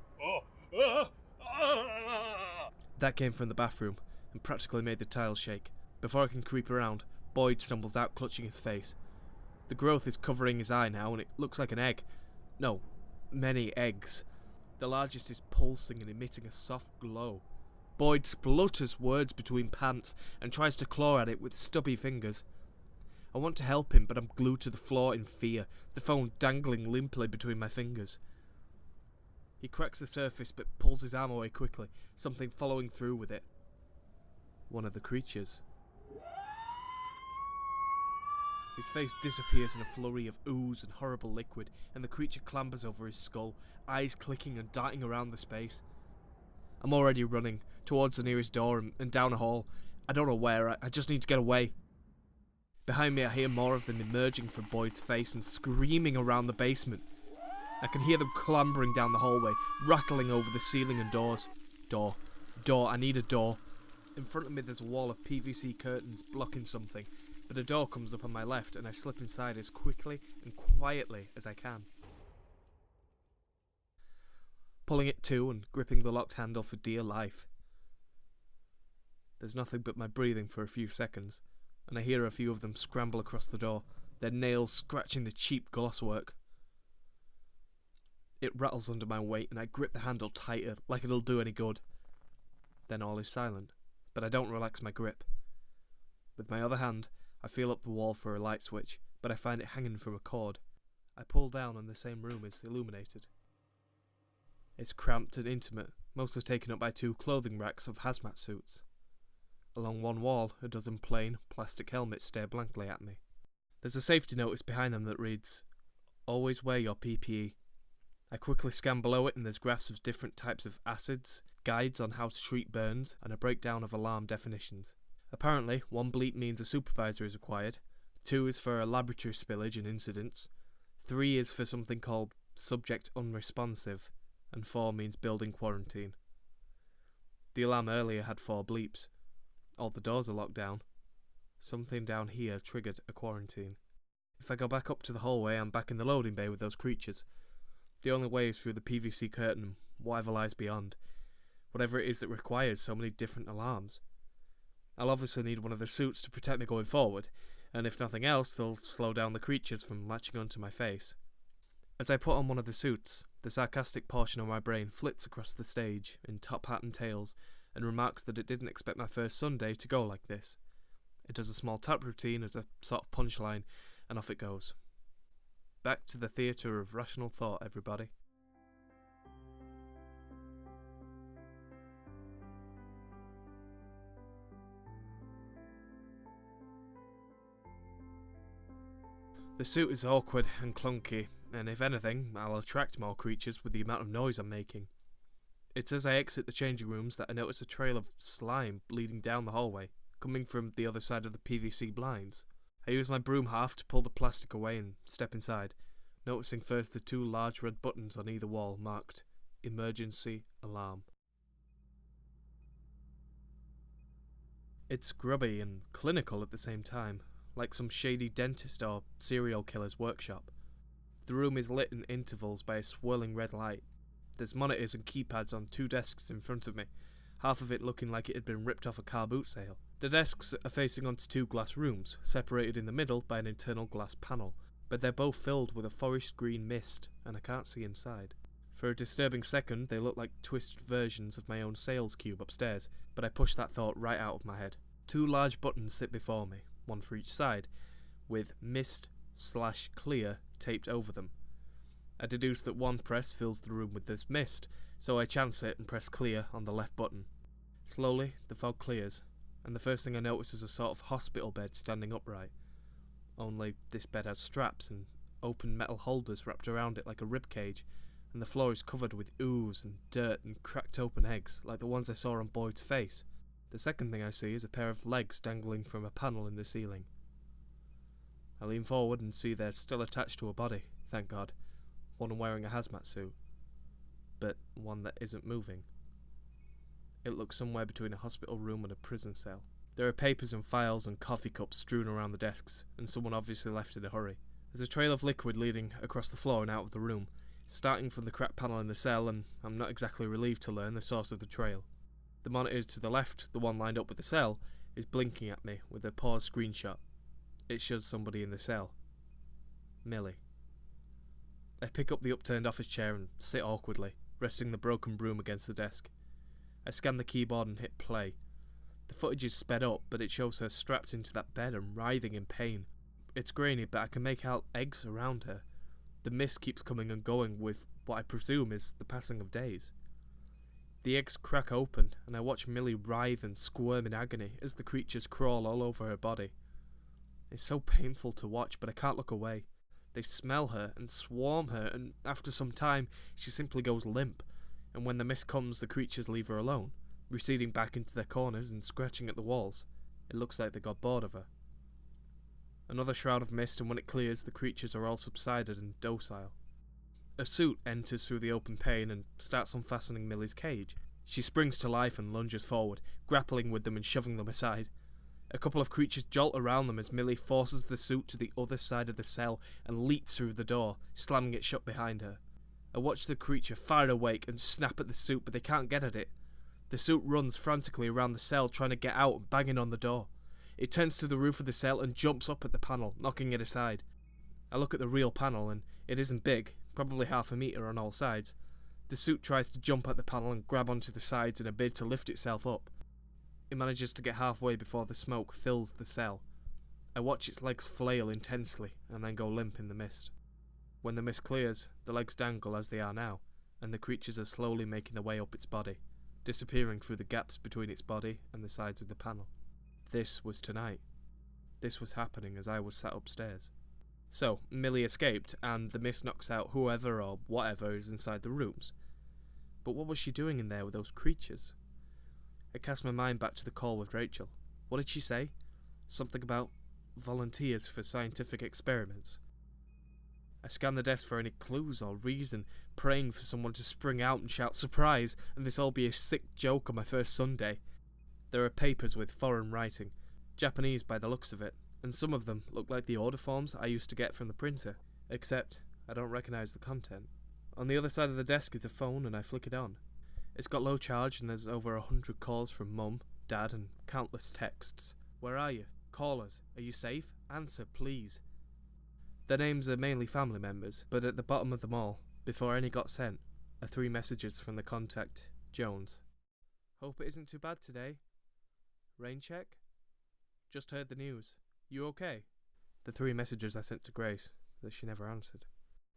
That came from the bathroom and practically made the tiles shake. Before I can creep around, Boyd stumbles out clutching his face. The growth is covering his eye now and it looks like an egg. No, many eggs. The largest is pulsing and emitting a soft glow. Boyd splutters words between pants and tries to claw at it with stubby fingers. I want to help him, but I'm glued to the floor in fear, the phone dangling limply between my fingers. He cracks the surface but pulls his arm away quickly, something following through with it. One of the creatures. His face disappears in a flurry of ooze and horrible liquid, and the creature clambers over his skull, eyes clicking and darting around the space. I'm already running, towards the nearest door and down a hall. I don't know where, I just need to get away. Behind me I hear more of them emerging from Boyd's face and screaming around the basement. I can hear them clambering down the hallway, rattling over the ceiling and doors. Door, I need a door. In front of me there's a wall of PVC curtains blocking something, but a door comes up on my left and I slip inside as quickly and quietly as I can. pulling it to and gripping the locked handle for dear life. There's nothing but my breathing for a few seconds, and I hear a few of them scramble across the door, their nails scratching the cheap glosswork. It rattles under my weight and I grip the handle tighter, like it'll do any good. Then all is silent, but I don't relax my grip. With my other hand, I feel up the wall for a light switch, but I find it hanging from a cord. I pull down and the same room is illuminated. It's cramped and intimate, mostly taken up by 2 clothing racks of hazmat suits. Along one wall, a dozen plain, plastic helmets stare blankly at me. There's a safety notice behind them that reads, "Always wear your PPE." I quickly scan below it and there's graphs of different types of acids, guides on how to treat burns, and a breakdown of alarm definitions. Apparently, 1 bleep means a supervisor is required, 2 is for a laboratory spillage and incidents, 3 is for something called subject unresponsive, and 4 means building quarantine. The alarm earlier had 4 bleeps. All the doors are locked down. Something down here triggered a quarantine. If I go back up to the hallway, I'm back in the loading bay with those creatures. The only way is through the PVC curtain and whatever lies beyond. Whatever it is that requires so many different alarms. I'll obviously need one of the suits to protect me going forward, and if nothing else, they'll slow down the creatures from latching onto my face. As I put on one of the suits, the sarcastic portion of my brain flits across the stage in top hat and tails, and remarks that it didn't expect my first Sunday to go like this. It does a small tap routine as a sort of punchline, and off it goes. Back to the theatre of rational thought, everybody. The suit is awkward and clunky, and if anything, I'll attract more creatures with the amount of noise I'm making. It's as I exit the changing rooms that I notice a trail of slime leading down the hallway, coming from the other side of the PVC blinds. I use my broom half to pull the plastic away and step inside, noticing first the 2 large red buttons on either wall marked Emergency Alarm. It's grubby and clinical at the same time, like some shady dentist or serial killer's workshop. The room is lit in intervals by a swirling red light. There's monitors and keypads on 2 desks in front of me, half of it looking like it had been ripped off a car boot sale. The desks are facing onto 2 glass rooms, separated in the middle by an internal glass panel, but they're both filled with a forest green mist, and I can't see inside. For a disturbing second, they look like twisted versions of my own sales cube upstairs, but I push that thought right out of my head. 2 large buttons sit before me, one for each side, with mist/clear taped over them. I deduce that one press fills the room with this mist, so I chance it and press clear on the left button. Slowly, the fog clears, and the first thing I notice is a sort of hospital bed standing upright. Only this bed has straps and open metal holders wrapped around it like a rib cage, and the floor is covered with ooze and dirt and cracked open eggs like the ones I saw on Boyd's face. The second thing I see is a pair of legs dangling from a panel in the ceiling. I lean forward and see they're still attached to a body, thank God. One wearing a hazmat suit, but one that isn't moving. It looks somewhere between a hospital room and a prison cell. There are papers and files and coffee cups strewn around the desks, and someone obviously left in a hurry. There's a trail of liquid leading across the floor and out of the room, starting from the cracked panel in the cell, and I'm not exactly relieved to learn the source of the trail. The monitor to the left, the one lined up with the cell, is blinking at me with a paused screenshot. It shows somebody in the cell. Millie. I pick up the upturned office chair and sit awkwardly, resting the broken broom against the desk. I scan the keyboard and hit play. The footage is sped up, but it shows her strapped into that bed and writhing in pain. It's grainy, but I can make out eggs around her. The mist keeps coming and going with what I presume is the passing of days. The eggs crack open, and I watch Millie writhe and squirm in agony as the creatures crawl all over her body. It's so painful to watch, but I can't look away. They smell her and swarm her, and after some time, she simply goes limp, and when the mist comes, the creatures leave her alone, receding back into their corners and scratching at the walls. It looks like they got bored of her. Another shroud of mist, and when it clears, the creatures are all subsided and docile. A suit enters through the open pane and starts unfastening Millie's cage. She springs to life and lunges forward, grappling with them and shoving them aside. A couple of creatures jolt around them as Millie forces the suit to the other side of the cell and leaps through the door, slamming it shut behind her. I watch the creature fire awake and snap at the suit, but they can't get at it. The suit runs frantically around the cell trying to get out and banging on the door. It turns to the roof of the cell and jumps up at the panel, knocking it aside. I look at the real panel and it isn't big, probably half a metre on all sides. The suit tries to jump at the panel and grab onto the sides in a bid to lift itself up. It manages to get halfway before the smoke fills the cell. I watch its legs flail intensely and then go limp in the mist. When the mist clears, the legs dangle as they are now, and the creatures are slowly making their way up its body, disappearing through the gaps between its body and the sides of the panel. This was tonight. This was happening as I was sat upstairs. So, Millie escaped, and the mist knocks out whoever or whatever is inside the rooms. But what was she doing in there with those creatures? I cast my mind back to the call with Rachel. What did she say? Something about volunteers for scientific experiments. I scan the desk for any clues or reason, praying for someone to spring out and shout surprise, and this all be a sick joke on my first Sunday. There are papers with foreign writing, Japanese by the looks of it, and some of them look like the order forms I used to get from the printer, except I don't recognise the content. On the other side of the desk is a phone and I flick it on. It's got low charge and there's over 100 calls from Mum, Dad and countless texts. Where are you? Call us. Are you safe? Answer, please. Their names are mainly family members, but at the bottom of them all, before any got sent, are 3 messages from the contact, Jones. Hope it isn't too bad today. Rain check? Just heard the news. You okay? The 3 messages I sent to Grace, that she never answered.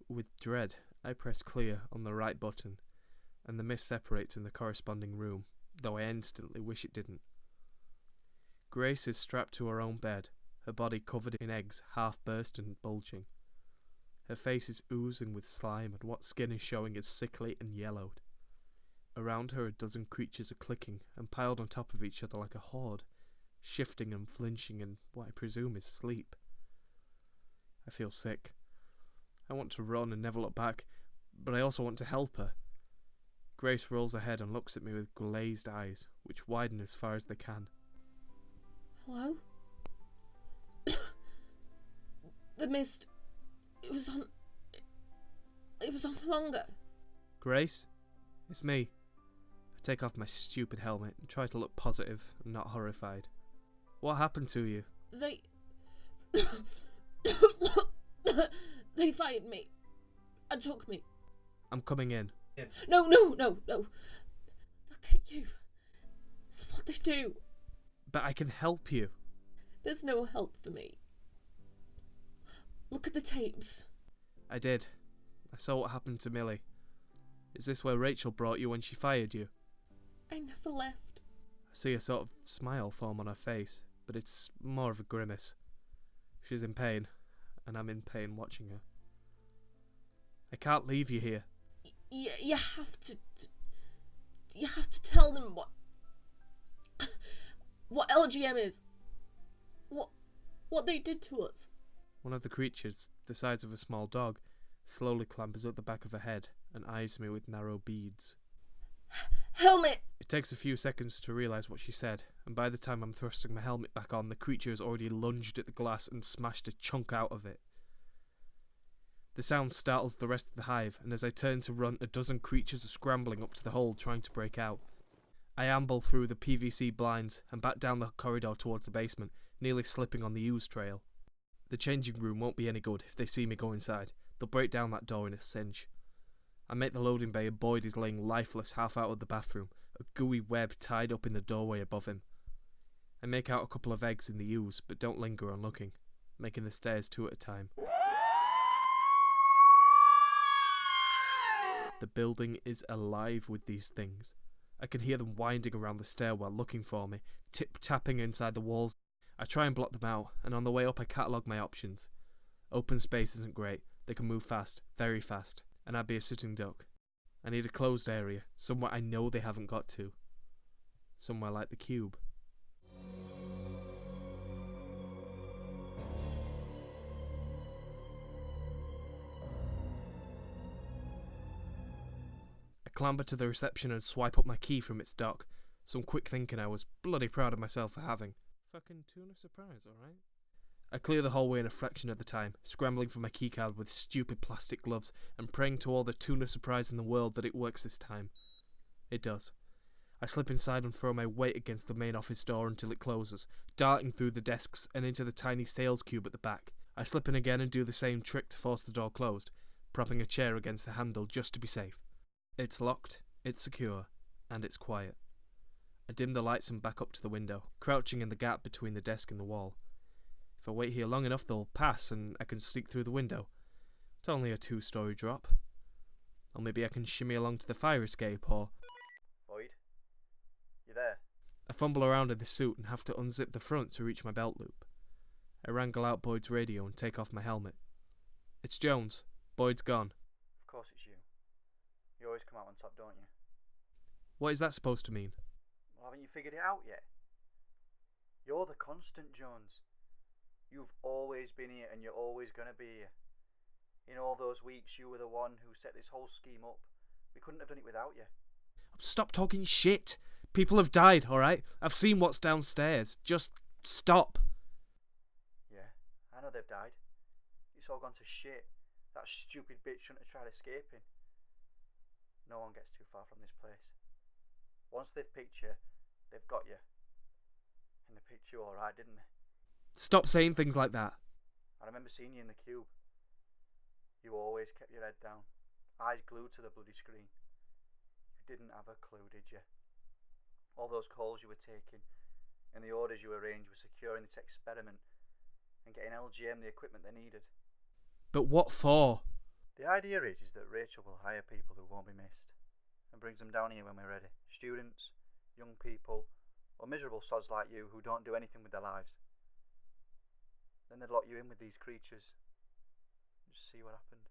With dread, I press clear on the right button, and the mist separates in the corresponding room, though I instantly wish it didn't. Grace is strapped to her own bed, her body covered in eggs, half burst and bulging. Her face is oozing with slime, and what skin is showing is sickly and yellowed. Around her, a dozen creatures are clicking and piled on top of each other like a horde, shifting and flinching in what I presume is sleep. I feel sick. I want to run and never look back, but I also want to help her. Grace rolls her head and looks at me with glazed eyes, which widen as far as they can. Hello? The mist... It was on for longer. Grace? It's me. I take off my stupid helmet and try to look positive and not horrified. What happened to you? They... They fired me. And took me. I'm coming in. No. Look at you. It's what they do. But I can help you. There's no help for me. Look at the tapes. I did. I saw what happened to Millie. Is this where Rachel brought you when she fired you? I never left. I see a sort of smile form on her face, but it's more of a grimace. She's in pain, and I'm in pain watching her. I can't leave you here. You have to... You have to tell them what LGM is. What they did to us. One of the creatures, the size of a small dog, slowly clambers up the back of her head and eyes me with narrow beads. Helmet! It takes a few seconds to realise what she said, and by the time I'm thrusting my helmet back on, the creature has already lunged at the glass and smashed a chunk out of it. The sound startles the rest of the hive, and as I turn to run, a dozen creatures are scrambling up to the hole trying to break out. I amble through the PVC blinds and back down the corridor towards the basement, nearly slipping on the ooze trail. The changing room won't be any good if they see me go inside. They'll break down that door in a cinch. I make the loading bay and Boyd is laying lifeless half out of the bathroom, a gooey web tied up in the doorway above him. I make out a couple of eggs in the ooze, but don't linger on looking, making the stairs 2 at a time. The building is alive with these things. I can hear them winding around the stairwell looking for me, tip-tapping inside the walls. I try and block them out, and on the way up I catalogue my options. Open space isn't great. They can move fast, very fast, and I'd be a sitting duck. I need a closed area, somewhere I know they haven't got to. Somewhere like the cube. I clamber to the reception and swipe up my key from its dock. Some quick thinking I was bloody proud of myself for having. Fucking tuna surprise, alright? I clear the hallway in a fraction of the time, scrambling for my keycard with stupid plastic gloves and praying to all the tuna surprise in the world that it works this time. It does. I slip inside and throw my weight against the main office door until it closes, darting through the desks and into the tiny sales cube at the back. I slip in again and do the same trick to force the door closed, propping a chair against the handle just to be safe. It's locked, it's secure, and it's quiet. I dim the lights and back up to the window, crouching in the gap between the desk and the wall. If I wait here long enough, they'll pass and I can sneak through the window. It's only a 2-story drop. Or maybe I can shimmy along to the fire escape, or... Boyd? You there? I fumble around in the suit and have to unzip the front to reach my belt loop. I wrangle out Boyd's radio and take off my helmet. It's Jones. Boyd's gone. Of course it's you. You always come out on top, don't you? What is that supposed to mean? Well, haven't you figured it out yet? You're the constant, Jones. You've always been here and you're always going to be here. In all those weeks, you were the one who set this whole scheme up. We couldn't have done it without you. Stop talking shit. People have died, alright? I've seen what's downstairs. Just stop. Yeah, I know they've died. It's all gone to shit. That stupid bitch shouldn't have tried escaping. No one gets too far from this place. Once they've picked you, they've got you. And they picked you alright, didn't they? Stop saying things like that. I remember seeing you in the cube. You always kept your head down, eyes glued to the bloody screen. You didn't have a clue, did you? All those calls you were taking and the orders you arranged were securing this experiment and getting LGM the equipment they needed. But what for? The idea is that Rachel will hire people who won't be missed and brings them down here when we're ready. Students, young people, or miserable sods like you who don't do anything with their lives. Then they'd lock you in with these creatures. Just see what happened.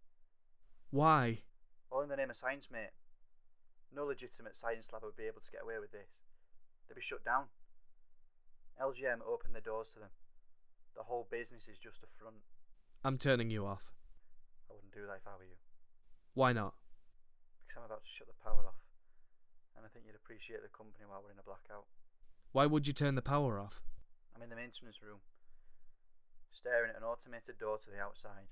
Why? All in the name of science, mate. No legitimate science lab would be able to get away with this. They'd be shut down. LGM opened the doors to them. The whole business is just a front. I'm turning you off. I wouldn't do that if I were you. Why not? Because I'm about to shut the power off. And I think you'd appreciate the company while we're in a blackout. Why would you turn the power off? I'm in the maintenance room, staring at an automated door to the outside.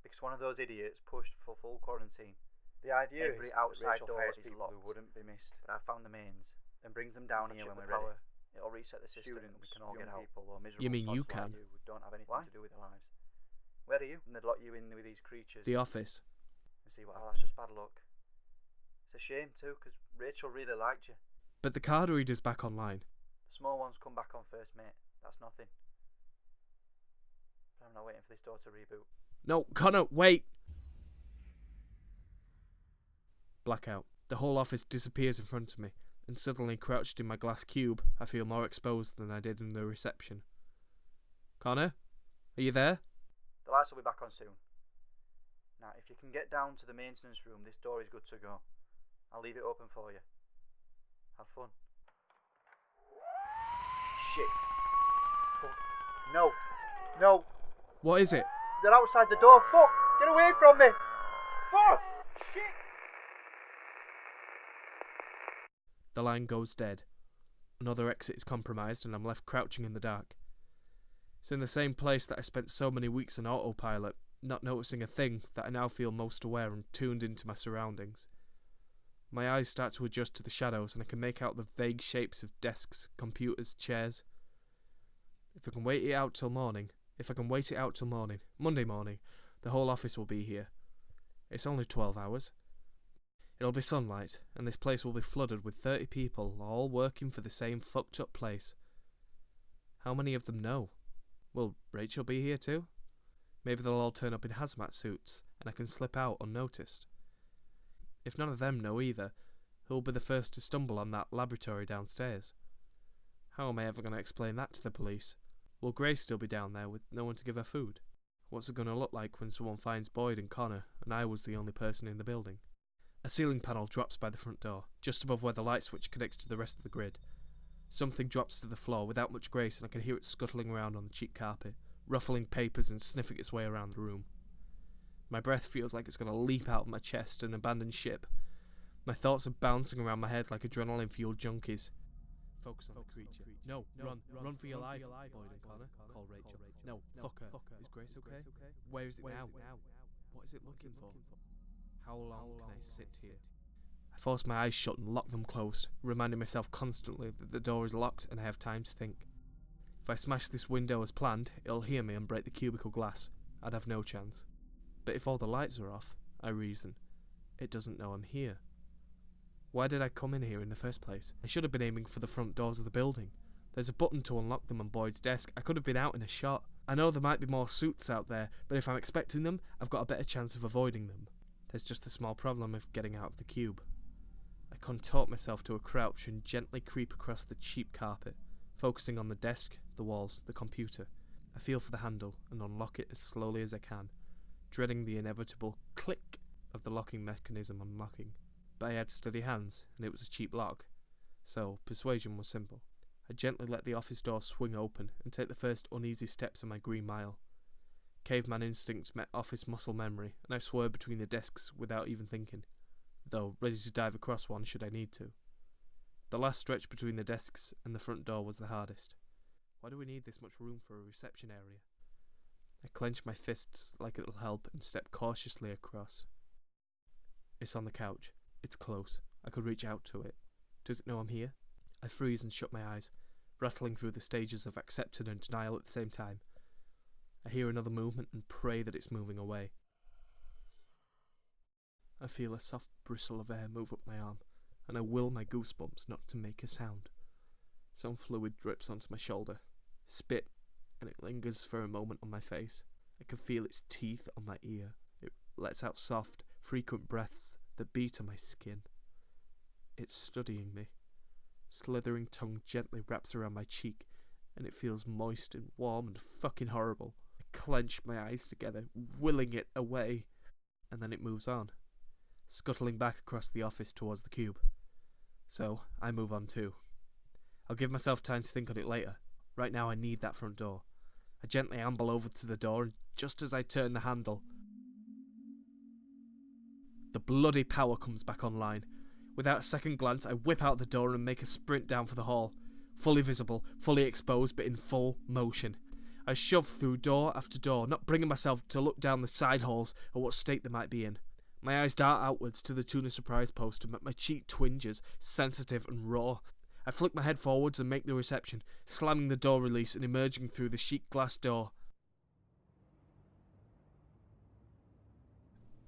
Because one of those idiots pushed for full quarantine. The idea every outside door is locked who wouldn't be missed. But I found the mains and brings them down here when we're ready. It'll reset the system and we can all get out. Or You mean you can? Like who don't have anything to do with their lives. Where are you? And they'd lock you in with these creatures. The office. And see what that's just bad luck. It's a shame too, because Rachel really liked you. But the card reader's back online. The small ones come back on first, mate. That's nothing. But I'm not waiting for this door to reboot. No, Connor, wait! Blackout. The whole office disappears in front of me, and suddenly crouched in my glass cube, I feel more exposed than I did in the reception. Connor? Are you there? The lights will be back on soon. Now, if you can get down to the maintenance room, this door is good to go. I'll leave it open for you. Have fun. Shit. Fuck. No. No. What is it? They're outside the door. Fuck. Get away from me. Fuck. Shit. The line goes dead. Another exit is compromised and I'm left crouching in the dark. It's in the same place that I spent so many weeks on autopilot, not noticing a thing, that I now feel most aware and tuned into my surroundings. My eyes start to adjust to the shadows and I can make out the vague shapes of desks, computers, chairs. If I can wait it out till morning, Monday morning, the whole office will be here. It's only 12 hours. It'll be sunlight, and this place will be flooded with 30 people, all working for the same fucked up place. How many of them know? Will Rachel be here too? Maybe they'll all turn up in hazmat suits, and I can slip out unnoticed. If none of them know either, who'll be the first to stumble on that laboratory downstairs? How am I ever going to explain that to the police? Will Grace still be down there with no one to give her food? What's it going to look like when someone finds Boyd and Connor, and I was the only person in the building? A ceiling panel drops by the front door, just above where the light switch connects to the rest of the grid. Something drops to the floor without much grace and I can hear it scuttling around on the cheap carpet, ruffling papers and sniffing its way around the room. My breath feels like it's going to leap out of my chest and abandon ship. My thoughts are bouncing around my head like adrenaline-fueled junkies. focus on the creature. No, run for your life, Boyd and Connor, call Rachel. No, fuck her. Is Grace okay? Where is it now? What is it looking for? How long can I sit here? I force my eyes shut and lock them closed, reminding myself constantly that the door is locked and I have time to think. If I smash this window as planned, it'll hear me and break the cubicle glass. I'd have no chance. But if all the lights are off, I reason, it doesn't know I'm here. Why did I come in here in the first place? I should have been aiming for the front doors of the building. There's a button to unlock them on Boyd's desk. I could have been out in a shot. I know there might be more suits out there, but if I'm expecting them, I've got a better chance of avoiding them. There's just a small problem of getting out of the cube. I contort myself to a crouch and gently creep across the cheap carpet, focusing on the desk, the walls, the computer. I feel for the handle and unlock it as slowly as I can, dreading the inevitable click of the locking mechanism unlocking. But I had steady hands, and it was a cheap lock, so persuasion was simple. I gently let the office door swing open and take the first uneasy steps of my green mile. Caveman instincts met office muscle memory, and I swerved between the desks without even thinking, though ready to dive across one should I need to. The last stretch between the desks and the front door was the hardest. Why do we need this much room for a reception area? I clench my fists like it'll help and step cautiously across. It's on the couch. It's close. I could reach out to it. Does it know I'm here? I freeze and shut my eyes, rattling through the stages of acceptance and denial at the same time. I hear another movement and pray that it's moving away. I feel a soft bristle of air move up my arm, and I will my goosebumps not to make a sound. Some fluid drips onto my shoulder. Spit, and it lingers for a moment on my face. I can feel its teeth on my ear. It lets out soft, frequent breaths that beat on my skin. It's studying me. Slithering tongue gently wraps around my cheek, and it feels moist and warm and fucking horrible. I clench my eyes together, willing it away, and then it moves on, scuttling back across the office towards the cube. So, I move on too. I'll give myself time to think on it later. Right now I need that front door. I gently amble over to the door, and just as I turn the handle, the bloody power comes back online. Without a second glance, I whip out the door and make a sprint down for the hall. Fully visible, fully exposed, but in full motion. I shove through door after door, not bringing myself to look down the side halls or what state they might be in. My eyes dart outwards to the tuna surprise poster, my cheek twinges, sensitive and raw. I flick my head forwards and make the reception, slamming the door release and emerging through the sheet glass door.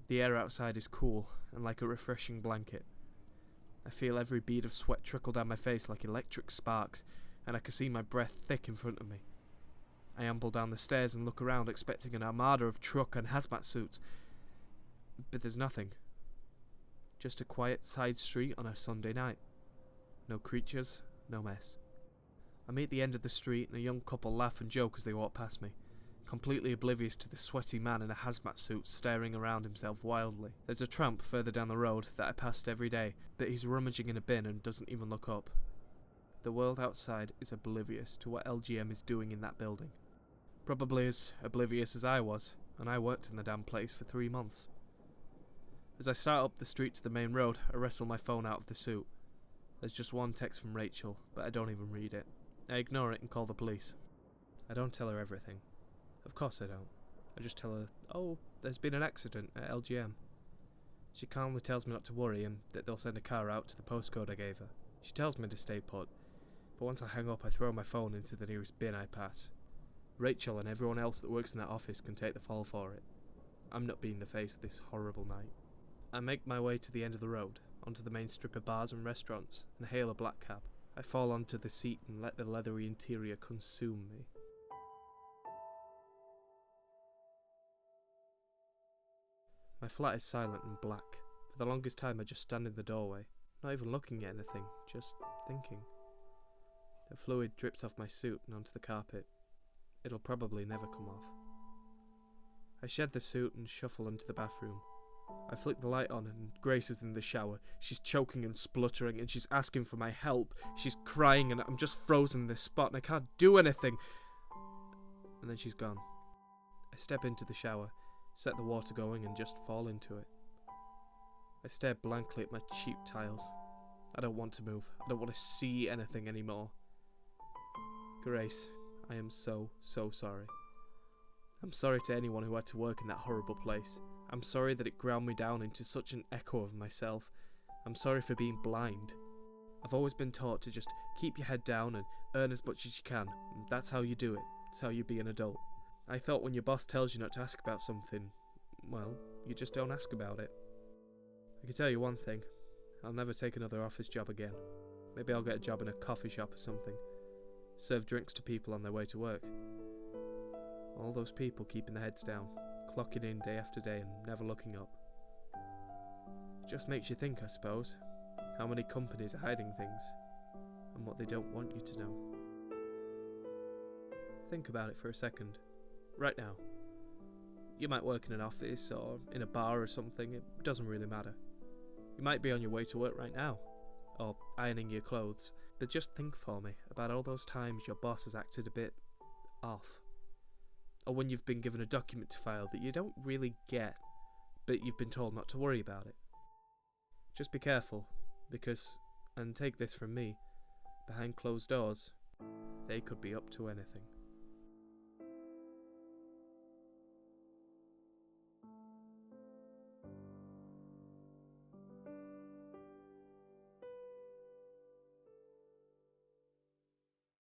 The air outside is cool and like a refreshing blanket. I feel every bead of sweat trickle down my face like electric sparks, and I can see my breath thick in front of me. I amble down the stairs and look around, expecting an armada of truck and hazmat suits. But there's nothing. Just a quiet side street on a Sunday night. No creatures, no mess. I meet the end of the street and a young couple laugh and joke as they walk past me, completely oblivious to the sweaty man in a hazmat suit staring around himself wildly. There's a tramp further down the road that I passed every day, but he's rummaging in a bin and doesn't even look up. The world outside is oblivious to what LGM is doing in that building. Probably as oblivious as I was, and I worked in the damn place for 3 months. As I start up the street to the main road, I wrestle my phone out of the suit. There's just one text from Rachel, but I don't even read it. I ignore it and call the police. I don't tell her everything. Of course I don't. I just tell her, oh, there's been an accident at LGM. She calmly tells me not to worry and that they'll send a car out to the postcode I gave her. She tells me to stay put, but once I hang up I throw my phone into the nearest bin I pass. Rachel and everyone else that works in that office can take the fall for it. I'm not being the face of this horrible night. I make my way to the end of the road, onto the main strip of bars and restaurants, and hail a black cab. I fall onto the seat and let the leathery interior consume me. My flat is silent and black. For the longest time I just stand in the doorway, not even looking at anything, just thinking. The fluid drips off my suit and onto the carpet. It'll probably never come off. I shed the suit and shuffle into the bathroom. I flick the light on and Grace is in the shower. She's choking and spluttering and she's asking for my help. She's crying and I'm just frozen in this spot and I can't do anything. And then she's gone. I step into the shower, set the water going and just fall into it. I stare blankly at my cheap tiles. I don't want to move. I don't want to see anything anymore. Grace, I am so sorry. I'm sorry to anyone who had to work in that horrible place. I'm sorry that it ground me down into such an echo of myself. I'm sorry for being blind. I've always been taught to just keep your head down and earn as much as you can. And that's how you do it. It's how you be an adult. I thought when your boss tells you not to ask about something, well, you just don't ask about it. I can tell you one thing. I'll never take another office job again. Maybe I'll get a job in a coffee shop or something. Serve drinks to people on their way to work. All those people keeping their heads down, clocking in day after day and never looking up. It just makes you think, I suppose, how many companies are hiding things and what they don't want you to know. Think about it for a second. Right now. You might work in an office or in a bar or something, it doesn't really matter. You might be on your way to work right now, or ironing your clothes, but just think for me about all those times your boss has acted a bit off. Or when you've been given a document to file that you don't really get, but you've been told not to worry about it. Just be careful, because, and take this from me, behind closed doors, they could be up to anything.